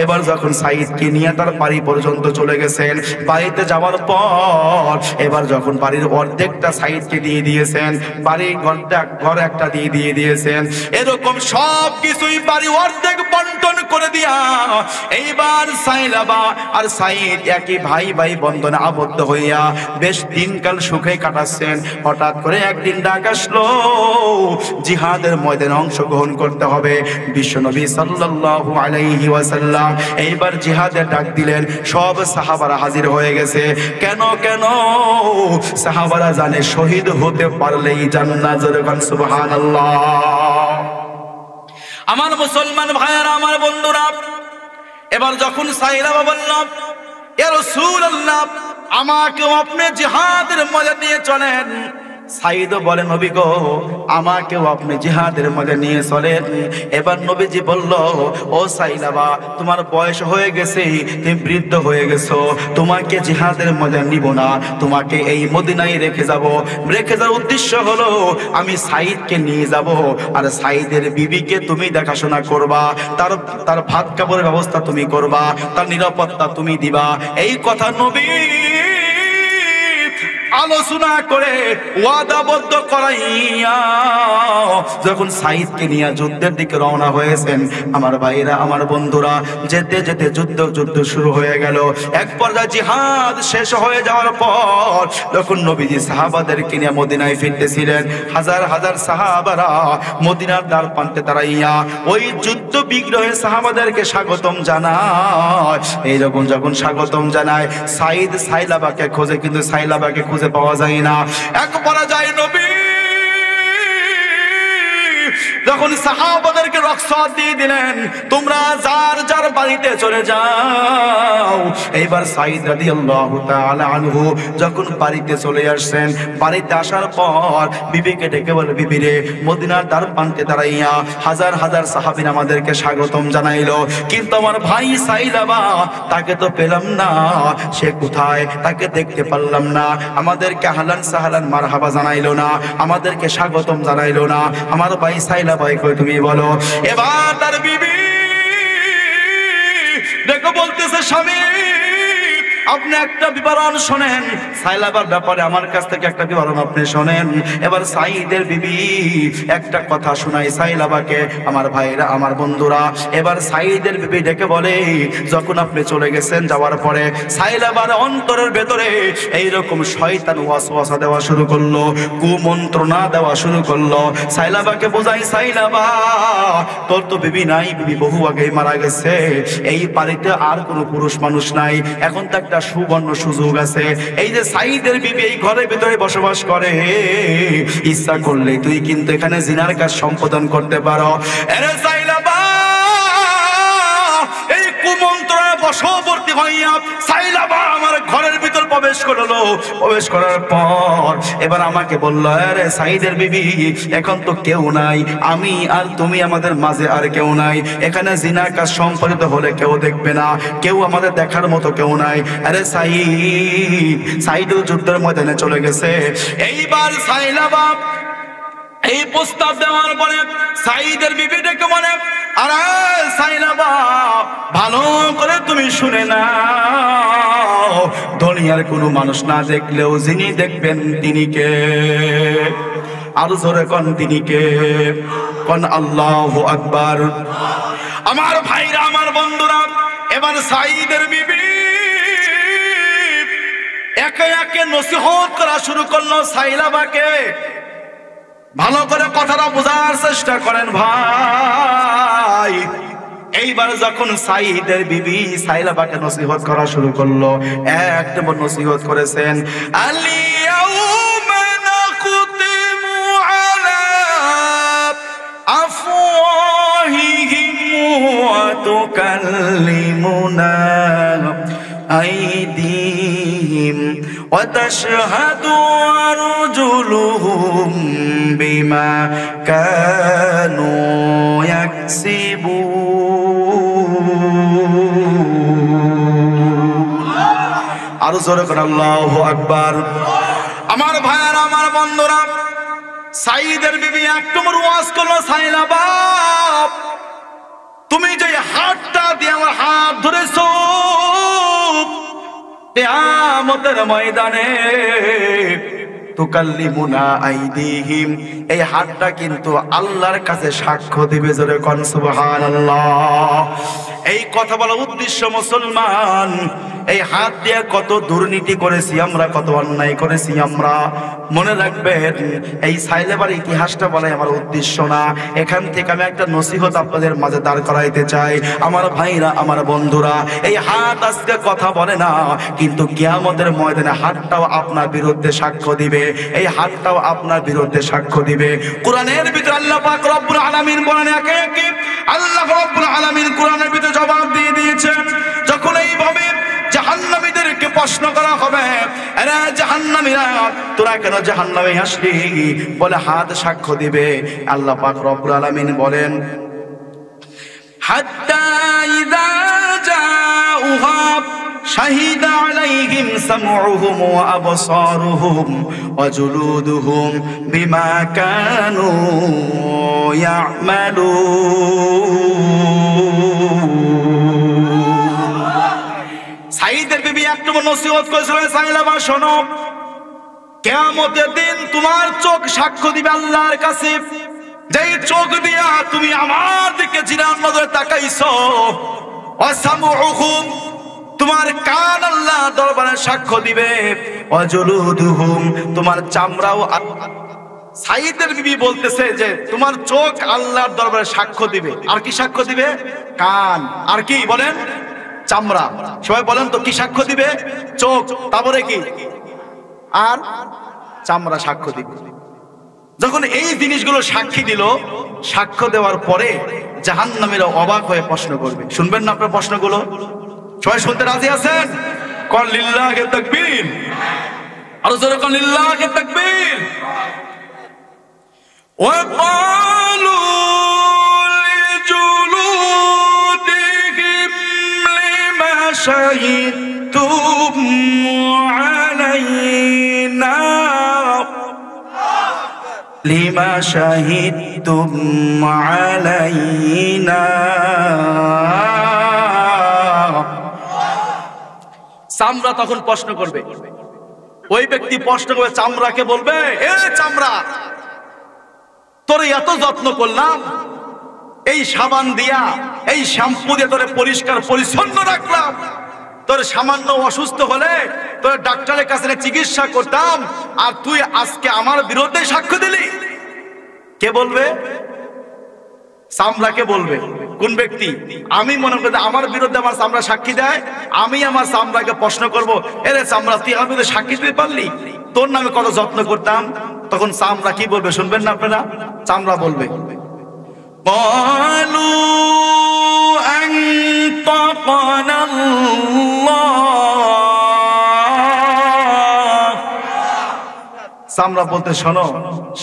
এবার যখন সাঈদকে নিয়ে তার বাড়ি পর্যন্ত চলে গেছেন, বাড়িতে যাওয়ার পর এবার যখন বাড়ির অর্ধেকটা সাঈদকে দিয়ে দিয়েছেন, বাড়ি ঘর একটা দিয়ে দিয়েছেন, এরকম সব কিছুই বাড়ি অর্ধেক বন্টন করে দিয়া এইবার সাইলাবা আর সাঈদ একই ভাই ভাই বন্ধনে আবদ্ধ হইয়া বেশ দিনকাল সুখে কাটাচ্ছেন। হঠাৎ করে একদিন ডাক আসলো, জিহাদের ময়দানে অংশগ্রহণ করতে হবে। বিশ্বনবী সাল্লাল্লাহু আলাইহি ওয়াসাল্লাম এইবার জিহাদে ডাক দিলেন, সব সাহাবারা হাজির হয়ে গেছে। কেন কেন? সাহাবারা জানে শহীদ হতে পারলেই জান্নাত। সুবহানাল্লাহ। আমার মুসলমান ভাইয়ারা, আমার বন্ধুরা, এবার যখন সাইলাবা বলল, ইয়া রাসূলুল্লাহ, আমাকেও আপনি জিহাদের মজা নিয়ে চলেন। সাইদ বলে, নবী গো, আমাকেও আপনি জিহাদের মজা নিয়ে চলেন। এবার নবীজি বলল, ও সাইলাবা, তোমার বয়স হয়ে গেছে, তুমি বৃদ্ধ হয়ে গেছো, তোমাকে জিহাদের মজা নিব না, তোমাকে এই মদিনায় রেখে যাব। রেখে যাওয়ার উদ্দেশ্য হলো আমি সাইদকে নিয়ে যাব, আর সাইদের বিবিকে তুমি দেখাশোনা করবা, তার ভাত কাপড়ের ব্যবস্থা তুমি করবা, তার নিরাপত্তা তুমি দিবা। এই কথা নবী আলোচনা করে ওয়াদাবদ্ধ করাইয়া যখন সাইদকে নিয়ে যুদ্ধের দিকে রওনা হয়েছেন, আমার ভাইরা, আমার বন্ধুরা, যেতে যেতে যুদ্ধ শুরু হয়ে গেল। এক পর্যায়ে জিহাদ শেষ হয়ে যাওয়ার পর যখন নবীজি সাহাবাদেরকে নিয়ে মদিনায় ফিরতেছিলেন, হাজার হাজার সাহাবারা মদিনার দ্বার প্রান্তে দাঁড়াইয়া ওই যুদ্ধ বিগ্রহে সাহাবাদেরকে স্বাগতম জানায়। এইরকম যখন স্বাগতম জানায়, সাইদ সাইলাবাকে খোঁজে, কিন্তু সাইলাবাকে খুঁজে পাওয়া যায় না। এক পর্যায়ে নবী যখন সাহাবাদেরকে রুখসাত দিয়ে দিলেন, তোমরা যার যার বাড়িতে চলে যাও। এইবার সাইদ রাদিয়াল্লাহু তাআলা আনহু যখন বাড়িতে চলে আসছেন, বাড়িতে আসার পর বিবিকে ডেকে বলে, বিবি রে, মদিনার দ্বার প্রান্তে দাঁড়াইয়া হাজার হাজার সাহাবীরা আমাদেরকে স্বাগতম জানাইলো, কিন্তু আমার ভাই সাইলাবা, তাকে তো পেলাম না, সে কোথায়, তাকে দেখতে পারলাম না, আমাদেরকে আহলান সাহলান মারহাবা জানাইলো না, আমাদেরকে স্বাগতম জানাইলো না। আমার ভাই সাইলাবা তুমি বলো। এবার তার বিবি দেখো বলতেছে, স্বামী, আপনি একটা বিবরণ শোনেন, সাইলাবার ব্যাপারে আমার কাছ থেকে একটা বিবরণ আপনি শোনেন। এবার সাইদের বিবি একটা কথা শোনায় সাইলাবাকে। আমার ভাইরা, আমার বন্ধুরা, এবার সাইদের বিবি ডেকে বলে, যখন আপনি চলে গেছেন, যাওয়ার পরে সাইলাবার অন্তরের ভেতরে এইরকম শয়তান ওয়াসওয়াসা দেওয়া শুরু করলো, কুমন্ত্রণা দেওয়া শুরু করলো। সাইলাবাকে বোঝাই, সাইলাবা, তোর তো বিবি নাই, বিবি বহু আগেই মারা গেছে, এই বাড়িতে আর কোনো পুরুষ মানুষ নাই, এখন তো একটা সুবর্ণ সুযোগ আছে। এই যে সাইদের বিবি এই ঘরের ভিতরে বসবাস করে, ইচ্ছা করলে তুই কিন্তু এখানে জিনার কাজ সম্পাদন করতে পারো। আরে সাইলাবা, এই কুমন্ত্রণা বশবর্তী হইয়া সাইলাবা আমার ঘরের ভিতর প্রবেশ করলো। প্রবেশ করার পর এবার আমাকে বললো, আরে সাইদের বিবি, এখন তো কেউ নাই, আমি আর তুমি আমাদের মাঝে আর কেউ নাই, এখানে জিনার কাজ সম্পাদিত হলে কেউ দেখবে না, কেউ আমাদের দেখার মতো কেউ নাই। আরে সাইদুল যুদ্ধের ময়দানে চলে গেছে। এইবার সাইলাবা এই প্রস্তাব দেওয়ার পরে সাইদের বিবি ডেকে বলে, আরে সাইলাবা, ভালো করে তুমি শুনে নাও, দুনিয়ার কোনো মানুষ না দেখলেও যিনি দেখবেন তিনি কে? আর জোরে কোন তিনি কে? কোন আল্লাহু আকবার। আমার ভাইরা, আমার বন্ধুরা, এবার সাইদের বিবি একে একে নসিহত করা শুরু করলো সাইলাবাকে। ভালো করে কথাটা বোঝার চেষ্টা করেন ভাই। এইবার যখন সাইদের বিবি সাইলাবাকে নসিহত করা শুরু করলো, এক নম্বর নসিহত করেছেন, আলিয়াউমা নাখতিমু আলা আফওয়াহিহিম ওয়া তুকাল্লিমুনা আইদিহিম ওয়া তাশহাদু আরজুলুহুম বিমা কানু ইয়াকসিবুন। আরো জোরে করে আল্লাহু আকবার। আমার ভাইয়েরা, আমার বন্ধুরা, সাইদের বিবি এক নম্বর ওয়াজ করলো, সাইলাবা, তুমি যে হাতটা দিয়ে আমার হাত ধরেছো, কিয়ামতের ময়দানে তুকাল্লিমুনা আইদিহিম, এই হাতটা কিন্তু আল্লাহর কাছে সাক্ষ্য দিবে। জোরে কোন সুবহানাল্লাহ। এই কথা বলার উদ্দেশ্য মুসলমান, এই হাত দিয়ে কত দুর্নীতি করেছি আমরা, কত অন্যায় করেছি আমরা। মনে রাখবেন, এই সাইলেবার ইতিহাসটা বলাই আমার উদ্দেশ্য না। এখান থেকে আমি একটা নসিহত আপনাদের মাঝে দাঁড় করাইতে চাই। আমার ভাইরা, আমার বন্ধুরা, এই হাত আজকে কথা বলে না, কিন্তু কিয়ামতের ময়দানে হাতটাও আপনার বিরুদ্ধে সাক্ষ্য দিবে। এই হাতটাও আপনার বিরুদ্ধে সাক্ষ্য দিবে। কোরআনের ভিতরে আল্লাহ পাক রব্বুল আলামিন বলেন, একে একে আল্লাহ রব্বুল আলামিন কোরআনের ভিতরে জবাব দিয়ে দিয়েছেন। যখন এইভাবে জাহান্নামীদেরকে প্রশ্ন করা হবে, আরে জাহান্নামীরা তোরা কেন জাহান্নামে আসলি, বলে হাত সাক্ষ্য দিবে। আল্লাহ পাক রব্বুল আলামিন বলেন, হাত্তা ইযা জাউহা শাহিদা আলাইহিম সামউহুম ওয়া আবসারুহুম ওয়া জুলুদুহুম বিমা কানু ইয়ামালুন। সাইদের বিবি এক নম্বর নসিহত করেছিলেন, সাইলাবা শোনো, কিয়ামতের দিন তোমার চোখ সাক্ষ্য দিবে আল্লাহর কাছে। যেই চোখ দিয়া তুমি আমার দিকে জিনার নজরে তাকাইছো, ওয়া সামউহুম, তোমার কান আল্লাহ দরবারে সাক্ষ্য দিবে, ওয়া জুলুদুহুম, তোমার চামড়াও। সাইদের বিবি বলতেছে যে তোমার চোখ আল্লাহর দরবারে সাক্ষ্য দিবে, আর কি সাক্ষ্য দিবে? কান। আর কি বলেন? চামড়া। সবাই বলেন তো, কি সাক্ষ্য দিবে? চোখ, তারপরে কি? আর চামড়া সাক্ষ্য দিবে। যখন এই জিনিসগুলো সাক্ষী দিল, সাক্ষ্য দেওয়ার পরে জাহান্নামীরা অবাক হয়ে প্রশ্ন করবে। শুনবেন না আপনার প্রশ্নগুলো? সবাই শুনতে রাজি আছেন? কল লিল্লাহি তাকবীর, আর জোরে কল লিল্লাহি তাকবীর। ওয়া ক্বালু লিজুলুদিহিম লিমা শাহিদতুম আলাইনা, লিমা শাহিদতুম আলাইনা। চামড়া তখন প্রশ্ন করবে, ওই ব্যক্তি প্রশ্ন করবে, চামড়াকে বলবে, এ চামড়া, তোর এত যত্ন করলাম, এই সাবান দিয়া, এই শ্যাম্পু দিয়ে তোরে পরিষ্কার পরিচ্ছন্ন রাখলাম, তোর সামান্য অসুস্থ হলে তোর ডাক্তারের কাছে চিকিৎসা করতাম, আর তুই আজকে আমার বিরুদ্ধে সাক্ষ্য দিলি। কে বলবে? চামড়াকে বলবে। কোন ব্যক্তি? আমি মনে করি আমার বিরুদ্ধে আমার চামড়া সাক্ষী দেয়, আমি আমার চামড়াকে প্রশ্ন করব, এরে চামড়া, তুই আমার বিরুদ্ধে সাক্ষী দিতে পারলি? তোর নামে কত যত্ন করতাম। তখন চামড়া কি বলবে শুনবেন না আপনারা? চামড়া বলবে, ক্বালু আনতাকানাল্লাহ। চামড়া বলতে, শোনো,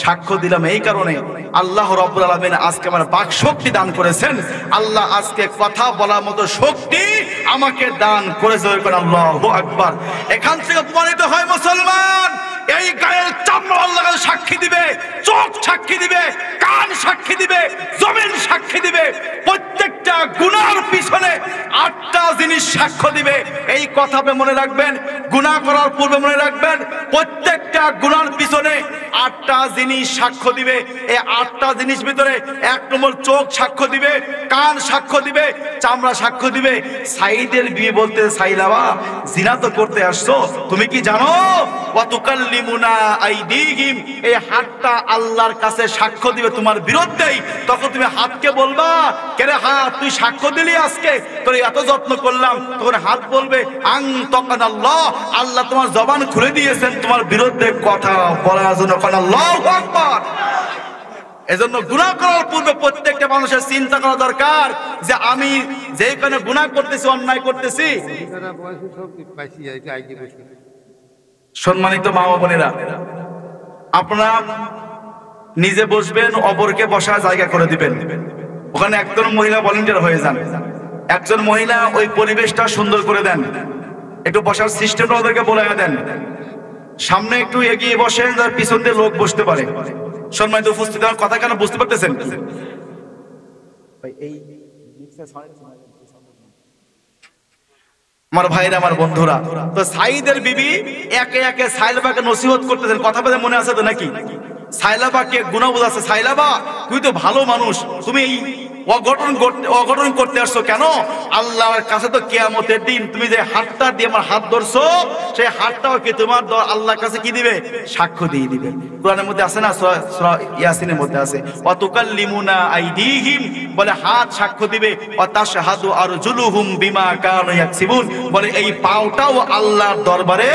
সাক্ষ্য দিলাম এই কারণে, আল্লাহ রাব্বুল আলামিন আজকে আমার বাক শক্তি দান করেছেন। আল্লাহ আজকে কথা বলার মতো শক্তি আমাকে দান করেছে। আল্লাহু আকবার। এখান থেকে প্রমাণিত হয় মুসলমান, এই গায়ের চামড়া আল্লাহর কাছে সাক্ষী দিবে, চোখ সাক্ষী দিবে, কান সাক্ষী দিবে, জমিন সাক্ষী দিবে। প্রত্যেকটা গুনার পিছনে 8টা জিনিস সাক্ষ্য দিবে। এই কথা আপনি মনে রাখবেন, গুনাহ করার পূর্বে মনে রাখবেন, প্রত্যেকটা গুনার পিছনে 8টা জিনিস সাক্ষ্য দিবে। এই 8টা জিনিস ভিতরে 1 নম্বর চোখ সাক্ষ্য দিবে, কান সাক্ষ্য দিবে, চামড়া সাক্ষ্য দিবে। সাইদের বিয়ে বলতে, সাইলাবা, জিনা তো করতে আসছো, তুমি কি জানো? ওয়া তুকাল্লিমুনা আইদিহিম, এই হাতটা আল্লাহর কাছে সাক্ষ্য দিবে তোমার বিরুদ্ধেই। তখন তুমি হাতকে বলবা, কেরে হাত, তুই সাক্ষ্য দিলি আজকে, তোর এত যত্ন করলাম। তখন হাত বলবে, আনতাকানাল্লাহ, আল্লাহ তোমার জবান খুলে দিয়েছেন তোমার বিরুদ্ধে কথা বলার জন্য। আল্লাহু আকবার। এজন্য গুনাহ করার পূর্বে প্রত্যেকটা মানুষের চিন্তা করা দরকার যে আমি যেখানে গুনাহ করতেছি, অন্যায় করতেছি। সম্মানিত মা ও বোনেরা, আপনারা নিজে বসবেন, অপরকে বসার জায়গা করে দিবেন। ওখানে একজন মহিলা ভলান্টিয়ার হয়ে যান, একজন মহিলা ওই পরিবেশটা সুন্দর করে দেন, একটু বসার সিস্টেমটা ওদেরকে বলে দেন। সামনে একটু এগিয়ে বসেন, যার পিছন দিয়ে লোক বসতে পারে। সম্মানিত উপস্থিত, আমার কথা কেন বুঝতে পারতেছেন? আমার ভাইরা, আমার বন্ধুরা, তো সাইদের বিবি একে একে সাইলাবাকে নসিহত করতেছেন। কথা বলে মনে আছে তো নাকি? সাইলাবাকে গুনাহ বোঝাচ্ছে, সাইলাবা, তুই তো ভালো মানুষ, তুমি অঘটন করতে আসছো কেন? আল্লাহর কাছে তো কিয়ামতের দিন তুমি যে হাতটা দিয়ে আমার হাত ধরছো, সেই হাতটাও কি তোমার আল্লাহর কাছে কি দিবে? সাক্ষ্য দিয়ে দিবে। কোরআনের মধ্যে আছে না, সূরা ইয়াসিনের মধ্যে আছে, ওয়া তুকাল্লিমুনা আইদিহিম, বলে হাত সাক্ষ্য দিবে, ওয়া তাশহাদু আরজুলুহুম বিমা কানু ইয়াকসিবুন, বলে এই পাওটাও আল্লাহর দরবারে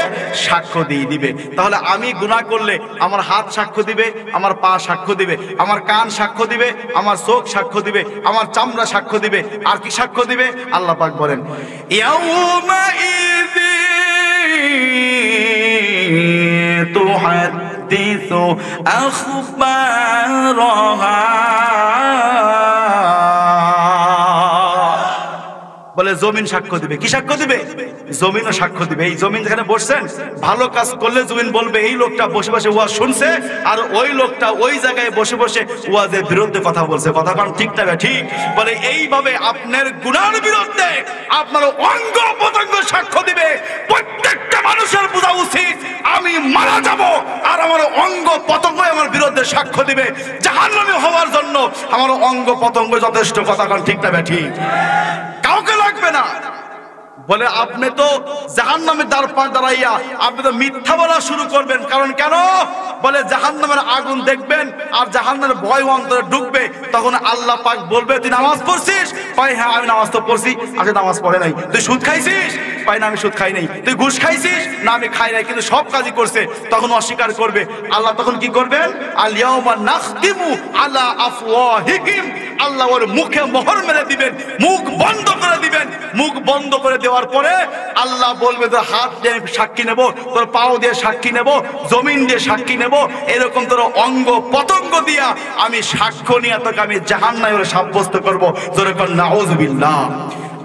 সাক্ষ্য দিয়ে দিবে। তাহলে আমি গুনাহ করলে আমার হাত সাক্ষ্য দিবে, আমার পা সাক্ষ্য দিবে, আমার কান সাক্ষ্য দিবে, আমার চোখ সাক্ষ্য দিবে, আমার চামড়া সাক্ষ্য দিবে, আর কি সাক্ষ্য দিবে? আল্লাহ পাক বলেন ইয়াউমা ইযি তুহাদ্দিসু আখবারাহা, বলে জমিন সাক্ষ্য দিবে। কি সাক্ষ্য দিবে? জমিনও সাক্ষ্য দিবে। এই জমিন যেখানে বসছেন, ভালো কাজ করলে জমিন বলবে এই লোকটা বসে বসে ওয়াজ শুনছে, আর ওই লোকটা ওই জায়গায় বসে বসে ওয়াজের বিরুদ্ধে কথা বলছে। কথা কারণ ঠিক না? ঠিক। বলে এইভাবে আপনার গুনার বিরুদ্ধে আপনার অঙ্গ প্রত্যঙ্গ সাক্ষ্য দিবে। প্রত্যেকটা মানুষের বোঝা উচিত আমি মারা যাব আর আমার অঙ্গ প্রত্যঙ্গ আমার বিরুদ্ধে সাক্ষ্য দিবে। জাহান্নামী হওয়ার জন্য আমার অঙ্গ প্রত্যঙ্গ যথেষ্ট। কথা কারণ ঠিক না? ঠিক। কাউকে লাগবে না। বলে আপনি তো জাহান্নামের দ্বার পার দাঁড়াইয়া আপনি তো মিথ্যা বলা শুরু করবেন। কারণ কেন? বলে জাহান্নামের আগুন দেখবেন আর জাহান্নামের ভয় অন্তরে ঢুকবে, তখন আল্লাহ পাক বলবে তুই নামাজ পড়ছিস? পাই হ্যাঁ আমি নামাজ তো পড়ছি। আচ্ছা নামাজ পড়ে নাই। তুই সুদ খাইছিস? পাই না আমি সুদ খাই নাই। তুই ঘুষ খাইছিস? না আমি খাই নাই, কিন্তু সব কাজই করছে। তখন অস্বীকার করবে। আল্লাহ তখন কি করবেন? আল ইয়াউমা নাখতিমু আলা আফওয়াহিহিম, আল্লাহ ওর মুখে মোহর মেরে দিবেন, মুখ বন্ধ করে দিবেন। মুখ বন্ধ করে দেওয়ার পরে আল্লাহ বলবে তোর হাত দিয়ে সাক্ষী নেব, তোর পাও দিয়ে সাক্ষী নেব, জমিন দিয়ে সাক্ষী নেব, এরকম তোর অঙ্গ পতঙ্গ দিয়া আমি সাক্ষ্য নিয়ে তোকে আমি জাহান্নামে সাব্যস্ত করব। তোর কর নাউযুবিল্লাহ।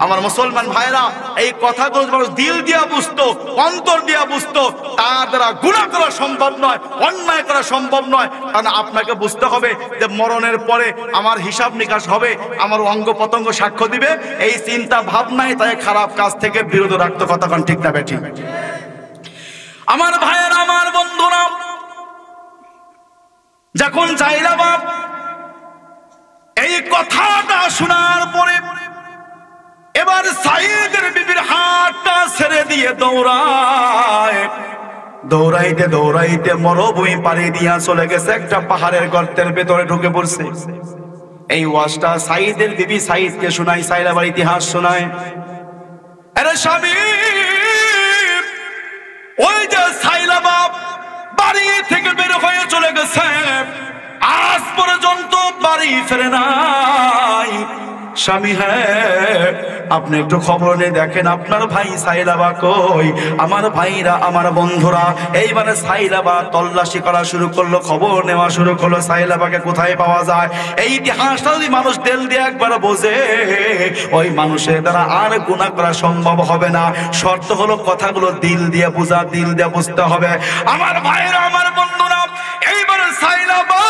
আমার মুসলমান ভাইরা, এই কথাগুলো মানুষ দিল দিয়া বুঝতো, অন্তর দিয়া বুঝতো, তার দ্বারা গুনাহ করা সম্ভব নয়, অন্যায় করা সম্ভব নয়। কারণ আপনাকে বুঝতে হবে যে মরণের পরে আমার হিসাব নিকাশ হবে, আমার অঙ্গ প্রত্যঙ্গ সাক্ষ্য দিবে। এই চিন্তা ভাবনায় তাই খারাপ কাজ থেকে বিরত রাখতো। কথা কারণ ঠিক না? ঠিক। আমার ভাইয়েরা, আমার বন্ধুরা, যখন চাইলাম এই কথাটা শোনার পরে এবার সাইদের বিবির হাতটা ছেড়ে দিয়ে দৌড়াইতে দৌড়াইতে মরুভূমি পাড়ি দিয়া চলে গেছে, একটা পাহাড়ের গর্তের ভেতরে ঢুকে পড়ছে। এই ওয়াজটা সাইদের বিবি সাইদকে শোনায়, সাইলাবার ইতিহাস শোনায়। আরে স্বামী, ওই যে সাইলাবা বাড়ি থেকে বের হয়ে চলে গেছে, আজ পর্যন্ত বাড়ি ফেরে নাই। স্বামী, হ্যাঁ আপনি একটু খবর নিয়ে দেখেন আপনার ভাই সাইলাবা কই। আমার ভাইরা, আমার বন্ধুরা, এইবারে সাইলাবা তল্লাশি করা শুরু করলো, খবর নেওয়া শুরু করলো সাইলাবাকে কোথায় পাওয়া যায়। এই ইতিহাসটা যদি মানুষ দিল দিয়ে একবার বোঝে, ওই মানুষের দ্বারা আর গুনাহ করা সম্ভব হবে না। শর্ত হলো কথাগুলো দিল দিয়ে বোঝা, দিল দিয়ে বুঝতে হবে। আমার ভাইরা, আমার বন্ধুরা, এইবারে সাইলাবা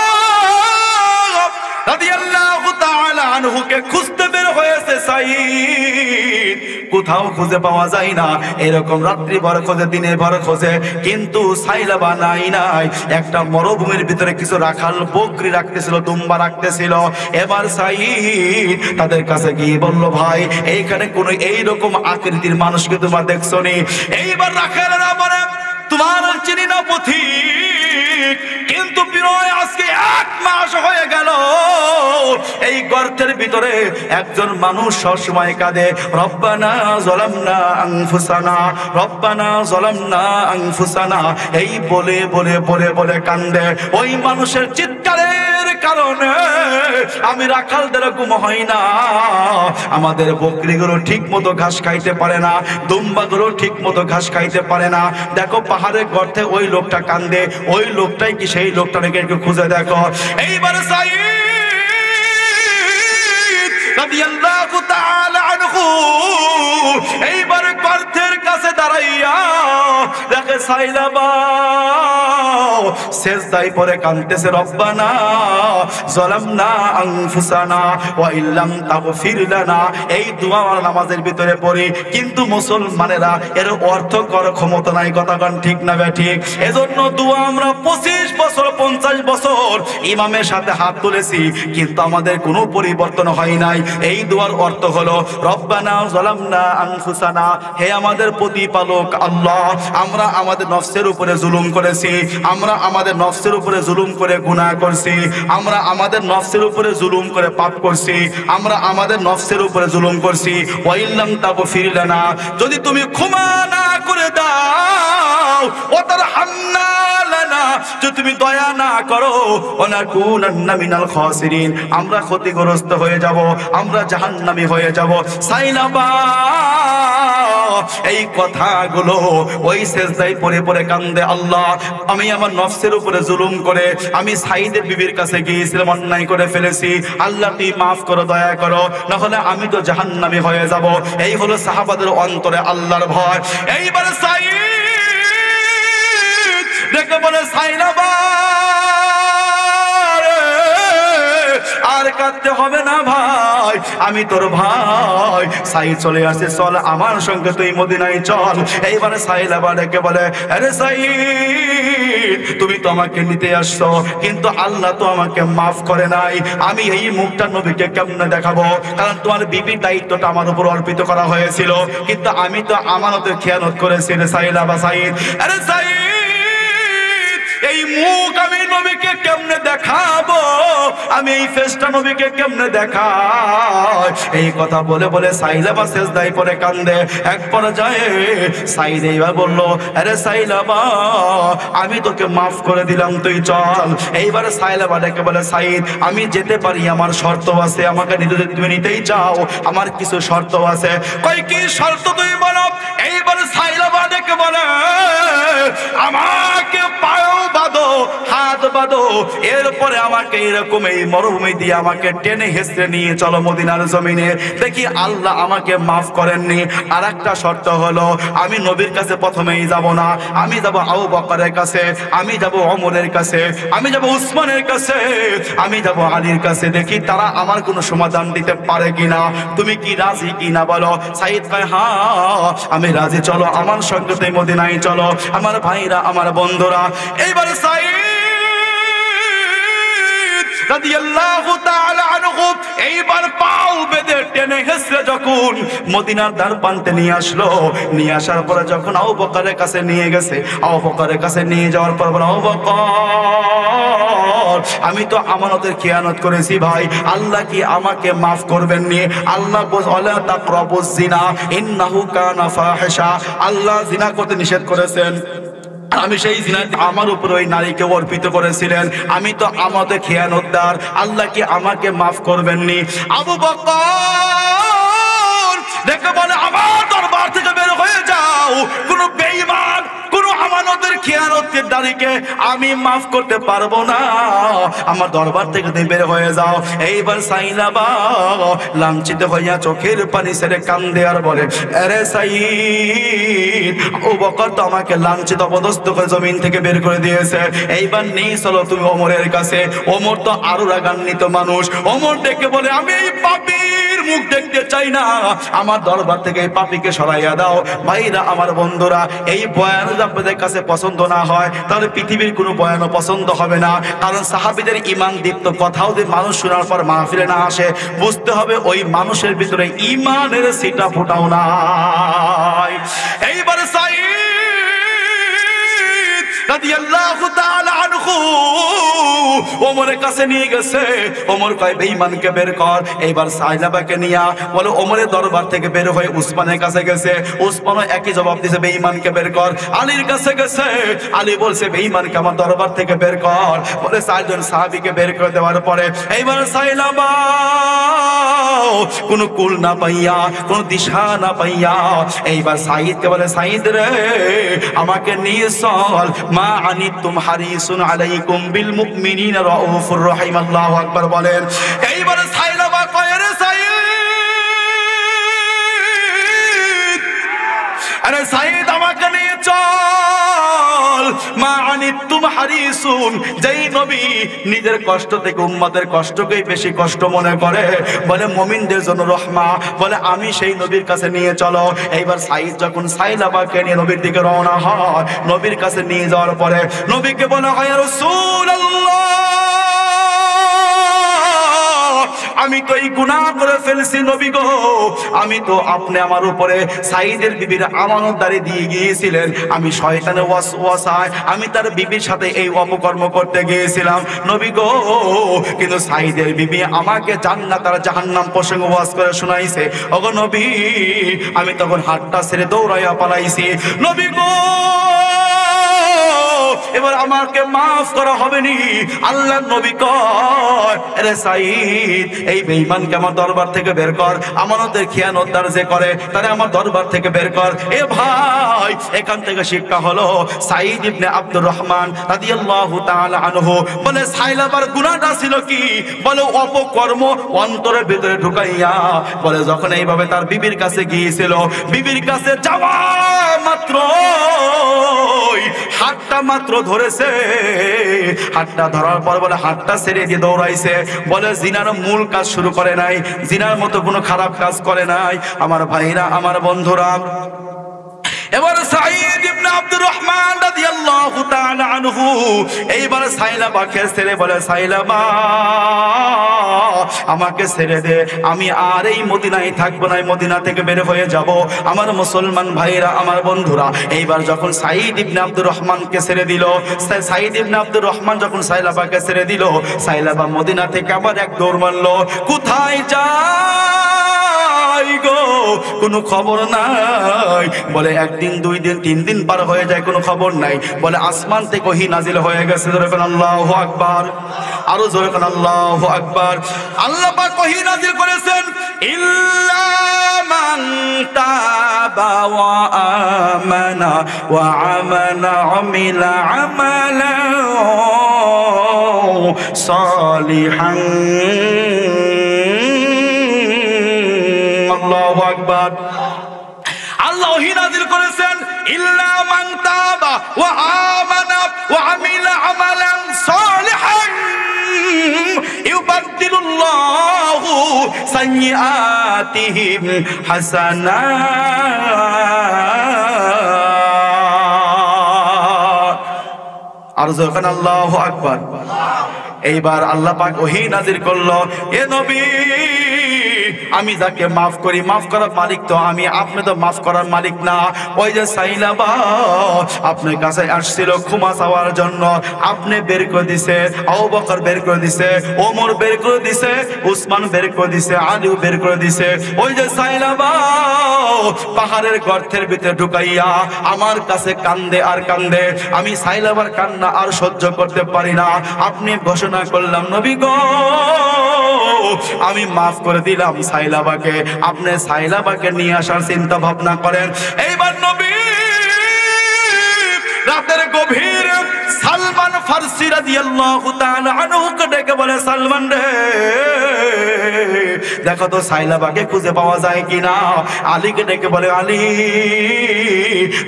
রাদিয়াল্লাহু তাআলা আনহুকে খুঁজতে বের হয়েছে সাইদ। কোথাও খুঁজে পাওয়া যায় না। এরকম রাত্রি ভর খোঁজে, দিনে ভর খোঁজে, কিন্তু সাইলাবা নাই। একটা মরুভূমির ভিতরে কিছু রাখাল বকরি রাখতেছিল, দুম্বা রাখতেছিল। এবার সাইদ তাদের কাছে গিয়ে বলল, ভাই এইখানে কোন এইরকম আকৃতির মানুষকে তোমরা দেখছো নি? এইবার রাখালেরা বলে, তোমার চিনি না পথিক, কিন্তু বিনয় আজকে 1 মাস হয়ে গেল এই গর্তের ভিতরে একজন মানুষ সবসময় কাঁদে, রব্বানা যালামনা আনফুসানা, রব্বানা যালামনা আনফুসানা, এই বলে বলে বলে বলে কান্দে। ওই মানুষের চিৎকারের কারণে আমি রাখালদের ঘুম হয় না। আমাদের বকরিগুলো ঠিক মতো ঘাস খাইতে পারে না, দুম্বাগুলো ঠিক মতো ঘাস খাইতে পারে না। দেখো পাহাড়ের গর্তে ওই লোকটা কান্দে, ওই লোকটাই কি সেই লোকটাকে একটু খুঁজে দেখো। এইবার সাইদ রাদিয়াল্লাহু তাআলা আনহু এইবার গর্তের কাছে দাঁড়াইয়া দেখে সাইলাবা সেজদায় পড়ে কাঁদতেছে, রব্বানা যালামনা আনফুসানা ওয়া ইল্লাম তাগফির লানা। এই দোয়া আমরা নামাজের ভিতরে পড়ি, কিন্তু মুসলমানেরা এর অর্থ করার ক্ষমতা নাই। কথা ঠিক না ঠিক? এজন্য দোয়া আমরা 25 বছর 50 বছর ইমামের সাথে হাত তুলেছি, কিন্তু আমাদের কোনো পরিবর্তন হয় নাই। এই দোয়ার অর্থ হলো রব্বানা যালামনা আনফুসানা, হে আমাদের প্রতিপালক আল্লাহ, আমরা আমাদের নফসের উপরে জুলুম করেছি, আমরা আমাদের নফসের উপরে জুলুম করে গুনাহ করছি, আমরা আমাদের নফসের উপরে জুলুম করে পাপ করছি, আমরা আমাদের নফসের উপরে জুলুম করছি। ওয়া ইল্লাম তাগফির লানা, যদি তুমি ক্ষমা না করে দাও, ওয়া তারহামনা লানা, যদি তুমি দয়া না করো, ওয়ানাকুনান্না মিনাল খাসিরিন, আমরা ক্ষতিগ্রস্ত হয়ে যাব, আমরা জাহান্নামী হয়ে যাব। সাইলাবা এই কথাগুলো ওই সেজদায় পড়ে পড়ে কান্দে, আল্লাহ আমি আমার নফসের উপরে জুলুম করে আমি সাইদের বিবির কাছে গিয়েছিলাম, অন্যায় করে ফেলেছি, আল্লাহ তুই মাফ করো, দয়া করো, না হলে আমি তো জাহান্নামী হয়ে যাব। এই হলো সাহাবাদের অন্তরে আল্লাহর ভয়। এইবার সাইদ দেখে বলে, সাইলাবা আর কাঁদতে হবে না ভাই, আমি তোর ভাই। সাইদ চলে আসে, চল আমার সঙ্গে তুই মদিনায় চল। এইবারে সাইলাবা ডেকে বলে, আরে সাইদ তুমি তো আমাকে নিতে আসছো, কিন্তু আল্লাহ তো আমাকে মাফ করে নাই, আমি এই মুখটা নবীকে কেমনে দেখাবো? কারণ তোমার বিবির দায়িত্বটা আমার উপর অর্পিত করা হয়েছিল, কিন্তু আমি তো আমানতের খেয়ানত করেছি রে সাইলাবা। সাইদ, আরে সাইদ এই মুখ আমি নবীকে কেমনে দেখাবো, আমি এই ফেসটা নবীকে কেমনে দেখাই? এই কথা বলে বলে সাইলাবা সেজদায় পড়ে কান্দে। এক পর্যায়ে সাইদ এইবার বলল, আরে সাইলাবা আমি তোকে মাফ করে দিলাম, তুই চল। এইবারে সাইলাবা ডেকে বলে, সাইদ আমি যেতে পারি, আমার শর্ত আছে, আমাকে যদি তুমি নিতেই চাও আমার কিছু শর্ত আছে। কই কি শর্ত তুই বলো? এইবার সাইলাবা ডেকে বলে, আমাকে পাও বাঁধো, হাত বাঁধো, এরপরে আমাকে এরকম এই মরুভূমি দিয়ে আমাকে টেনে হেসড়ে নিয়ে চলো মদিনার জমিনে, দেখি আল্লাহ আমাকে মাফ করেননি। আর একটা শর্ত হলো, আমি নবীর কাছে প্রথমেই যাব না, আমি যাব আবু বকরের কাছে, আমি যাব ওমরের কাছে, আমি যাব উসমানের কাছে, আমি যাব আলীর কাছে, দেখি তারা আমার কোনো সমাধান দিতে পারে কিনা। তুমি কি রাজি কিনা বলো? সাইদ কয়, হ্যাঁ আমি রাজি, চলো আমার সঙ্গে তুই মদিনায় চলো, আমার ভাইরা, আমার বন্ধুরা। এইবার সাইদ রাদিয়াল্লাহু তাআলা আনহু এইবার পাও বেঁধে টেনে হেসড়ে যখন মদিনার দ্বার প্রান্তে নিয়ে আসলো, নিয়ে আসার পরে যখন আবু বকরের কাছে নিয়ে গেছে, আবু বকরের কাছে নিয়ে যাওয়ার পর বলে, আবু বকর আমি তো আমানতের খেয়ানত করেছি ভাই, আল্লাহ কি আমাকে মাফ করবেন নি? আল্লাহ ওয়ালা তাকরাবুজ জিনা ইন্নাহু কানা ফাহিশা, আল্লাহ জিনা করতে নিষেধ করেছেন, আমি সেই জিনা আমার উপর ওই নারীকে অর্পিত করেছিলেন, আমি তো আমাদের খেয়ানতদার, আল্লাহ কি আমাকে মাফ করবেননি? আবু বকর দেখে বলে, আমার দরবার থেকে বের হয়ে যাও, কোন বেঈমান, কোন আমানতের খেয়ানতের দাঁড়িকে আমি মাফ করতে পারবো না, আমার দরবার থেকে বের হয়ে যাও। এইবার সাইলাবা লাঞ্ছিত হইয়া চোখের পানি ছেড়ে কান্দে আর বলে, আরে সাইদ আবু বকর তো আমাকে লাঞ্ছিত অপদস্থ করে জমিন থেকে বের করে দিয়েছে, এইবার নেই চলো তুমি ওমরের কাছে। ওমর তো আরো রাগান্বিত মানুষ, ওমর ডেকে বলে, আমি এই পাপীর মুখ দেখতে চাই না, আমার দরবার থেকে এই পাপীকে সরাইয়া দাও। ভাইরা, আমার বন্ধুরা, এই বয়ান আপনাদের কাছে পছন্দ না হয় তাহলে পৃথিবীর কোনো বয়ানও পছন্দ হবে না, কারণ সাহাবীদের ঈমান দীপ্ত কথাও যে মানুষ শোনার পর মাহফিলে না আসে, বুঝতে হবে ওই মানুষের ভিতরে ঈমানের ছিটা ফোটাও নাই। এইবারে সাইদ রাদিয়াল্লাহু তাআলা আনহু ওমরের কাছে নিয়ে গেছে, ওমর কয় বেঈমানকে বের কর। এইবার সাইলাবাকে নিয়া বলে ওমরের দরবার থেকে বের হয়ে উসমানের কাছে গেছে, উসমানও একই জবাব দিয়েছে, বেঈমানকে বের কর। আলীর কাছে গেছে, আলী বলছে বেঈমানকে আমার দরবার থেকে বের কর। বলে চারজন সাহাবীকে বের করে দেওয়ার পরে এইবার সাইলাবা কোনো কুল না পাইয়া, কোনো দিশা না পাইয়া এইবার সাইদকে বলে, সাইদ রে আমাকে নিয়ে চল, মা আনিতুম হারিসুন আলাইকুম বিল মুমিনিনা রাউফুর রহিম। আল্লাহু আকবার বলেন। এইবার সাইলাবা কয়, রে সাইদ, আরে সাইদ আমাকে নিয়ে চল, মা আনিতুম হারিসুন, যেই নবী নিজের কষ্ট থেকে উম্মতের কষ্টকেই বেশি কষ্ট মনে করে, বলে মুমিনদের জন্য রহমা, বলে আমি সেই নবীর কাছে নিয়ে চলো। এইবার সাইদ যখন সাইলাবাকে নিয়ে নবীর দিকে রওনা হয়, নবীর কাছে নিয়ে যাওয়ার পরে নবীকে বলা হয়, ইয়া রাসূলুল্লাহ, আমি তো এই গুনাহ করে ফেলছি নবী গো, আমি তো আপনি আমার উপরে সাইদের বিবির আমানতদারি দিয়ে গিয়েছিলেন, আমি শয়তানের ওয়াসওয়াসায় আমি তার বিবির সাথে এই অপকর্ম করতে গিয়েছিলাম নবী গো, কিন্তু সাইদের বিবি আমাকে জান্নাত আর জাহান্নাম প্রসঙ্গে ওয়াজ করে শোনাইছে, ওগো নবী আমি তখন হাতটা ছেড়ে দৌড়াইয়া পালাইছি নবী গো, এবার আমাকে মাফ করা হবে নি। আল্লাহর নবী কয়, আরে সাইদ, এই বেঈমানকে আমার দরবার থেকে বের কর, আমানতের খিয়ানতদার যে করে তারে আমার দরবার থেকে বের কর। এ ভাই, এখান থেকে শিক্ষা হলো, সাইদ ইবনে আব্দুর রহমান রাদিয়াল্লাহু তাআলা আনহু বলে সাইলাবার গুনাহটা ছিল কি, বলে অপকর্ম অন্তরের ভিতরে ঢুকাইয়া, বলে যখন এইভাবে তার বিবির কাছে গিয়েছিল, বিবির কাছে যাওয়া মাত্র হাতটা মাত্র ধরেছে, হাতটা ধরার পর বলে হাতটা ছেড়ে দিয়ে দৌড়াইছে, বলে জিনার মূল কাজ শুরু করে নাই, জিনার মতো কোনো খারাপ কাজ করে নাই। আমার ভাইরা, আমার বন্ধুরা, এবার সাইদ ইবনে আব্দুর রহমান রাদিয়াল্লাহু তাআলা আনহু এইবার সাইলাবাকে ছেড়ে বলে, সাইলাবা আমাকে ছেড়ে দে, আমি আর এই মদিনায় থাকবো না, মদিনা থেকে বের হয়ে যাব। আমার মুসলমান ভাইরা, আমার বন্ধুরা, এইবার যখন সাইদ ইবনে আব্দুর রহমানকে ছেড়ে দিল, সাইদ ইবনে আব্দুর রহমান যখন সাইলাবাকে ছেড়ে দিল, সাইলাবা মদিনা থেকে আবার এক দৌড় মারলো, কোথায় যায় গো কোনো খবর নাই, বলে একদিন, দুই দিন, তিন দিন পার হয়ে যায়, কোনো খবর নাই, বলে আসমান থেকে ওহী নাজিল হয়ে গেছে, জোরে বলেন আল্লাহু আকবার, আরো জোরে বলেন আল্লাহু আকবার। আল্লাহ পাক ওহী নাজিল করেছেন, ইল্লা মান তাবা ওয়া আমানা ওয়া আমিলা আমালান সালিহান, আল্লাহু আকবার। আল্লাহ ওহী নাযিল করেছেন, ইল্লা মান তাবা ওয়া আমানা ওয়া আমিলা আমালান সালিহান ইউবাদদিলুল্লাহু সাইয়্যাতিহিম হাসানাত, আর যখন আল্লাহু আকবার। এইবার আল্লাহ পাক ওহী নাযিল করলো, এ নবী আমি যাকে মাফ করি, মাফ করার মালিক তো আমি, আপনি তো মাফ করার মালিক না। ওই যে সাইলাবা আপনার কাছে আসছিল ক্ষমা চাওয়ার জন্য, আপনি বের করে দিছে, আবু বকর বের করে দিছে, ওমর বের করে দিছে, উসমান বের করে দিছে, আলীও বের করে দিছে। ওই যে সাইলাবা পাহাড়ের গর্তের ভিতরে ঢুকাইয়া আমার কাছে কান্দে আর কান্দে, আমি সাইলাবার কান্না আর সহ্য করতে পারি না। আপনি ঘোষণা করলাম, নবী গো আমি মাফ করে দিলাম সাইলাবাকে, আপনি সাইলাবাকে নিয়ে আসার চিন্তা ভাবনা করেন। এইবার নবী রাতের গভীর সালমান ফারসি রাদিয়াল্লাহু তাআলা আনহুকে ডেকে বলে, সালমান রে দেখো তো সাইলাবাকে খুঁজে পাওয়া যায় কিনা। আলীকে ডেকে বলে, আলী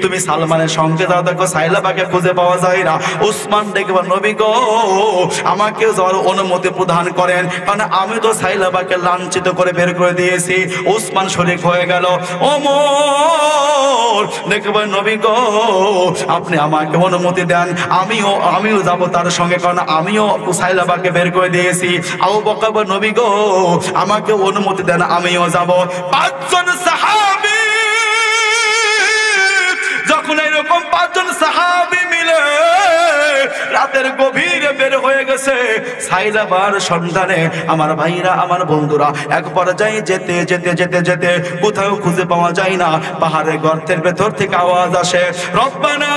তুমি সালমানের সঙ্গে যাও, দেখো সাইলাবাকে খুঁজে পাওয়া যায় না। উসমান ডেকে বলে, নবী গো আমাকে যাওয়ার অনুমতি প্রদান করেন, কারণ আমি তো সাইলাবাকে লাঞ্ছিত করে বের করে দিয়েছি। উসমান শরীক হয়ে গেল। ওমর ডেকে বলে, নবী গো আপনি আমাকে অনুমতি দেন, আমিও যাব তার সঙ্গে, কারণ আমিও সাইলাবাকে বের করে দিয়েছি। আবু বকর বলে, নবী গো আমাকে অনুমতি দেন, আমিও যাব। পাঁচজন সাহাবী যখন এরকম পাঁচজন সাহাবী মিলে রাতের গভীরে বের হয়ে গেছে সাইলাবার সন্ধানে, আমার ভাইরা, আমার বন্ধুরা, এক পর্যায়ে যেতে যেতে যেতে যেতে কোথাও খুঁজে পাওয়া যায় না। পাহাড়ের গর্তের ভেতর থেকে আওয়াজ আসে, রব্বানা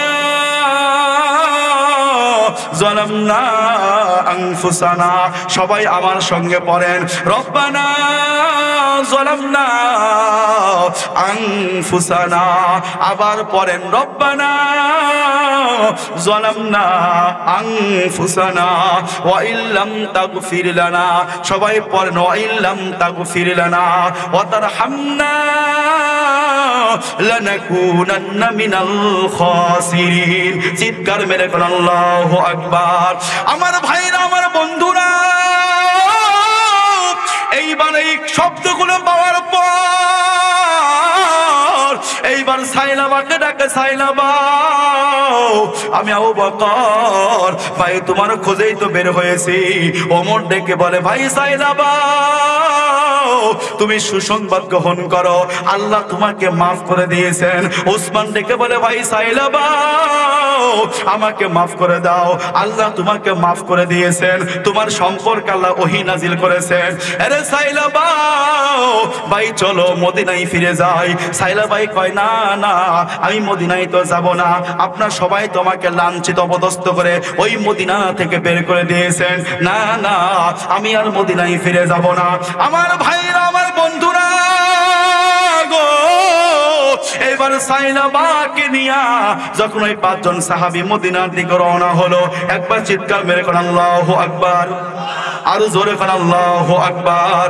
যালামনা আনফুসানা, সবাই আমার সঙ্গে পড়েন, রব্বানা যালামনা আনফুসানা, আবার পড়েন রব্বানা যালামনা আনফুসানা ওয়া ইল্লাম তাগফির লানা, সবাই পড়েন ওয়া ইল্লাম তাগফির লানা ওয়া তারহামনা লানাকুনান্না মিনাল খাসিরিন। চিৎকার মেরে কোন আল্লাহু আকবার। আমার ভাইরা, আমার বন্ধুরা, এইবার এই শব্দগুলো পাওয়ার পর এইবার সাইলাবাকে ডাকে, সাইলাবা আমি আবু বকর ভাই তোমার খোঁজেই তো বের হয়েছি। ওমর ডেকে বলে ভাই সাইলাবা তুমি সুসংবাদ গ্রহণ করো, আল্লাহ তোমাকে মাফ করে দিয়েছেন। ওসমান ডেকে বলে ভাই সাইলাবা আমাকে মাফ করে দাও, আল্লাহ তোমাকে মাফ করে দিয়েছেন, তোমার সম্পর্কে আল্লাহ ওহী নাজিল করেছেন। আরে সাইলাবা ভাই চলো মদিনায় ফিরে যাই। সাইলাবাই কয় না না আমি মদিনায় তো যাব না, আপনার সবাই তোমাকে লাঞ্ছিত অপদস্থ করে ওই মদিনা থেকে বের করে দিয়েছেন, না না আমি আর মদিনায় ফিরে যাব না। আমার ভাইরা, আমার বন্ধুরা গো, এবার সাইলাবাকে নিয়া যখন ওই 5 জন সাহাবী মদিনার দিকে রওনা হলো, একবার চিৎকার মেরে কোন আল্লাহু আকবার, আরো জোরে কোন আল্লাহু আকবার।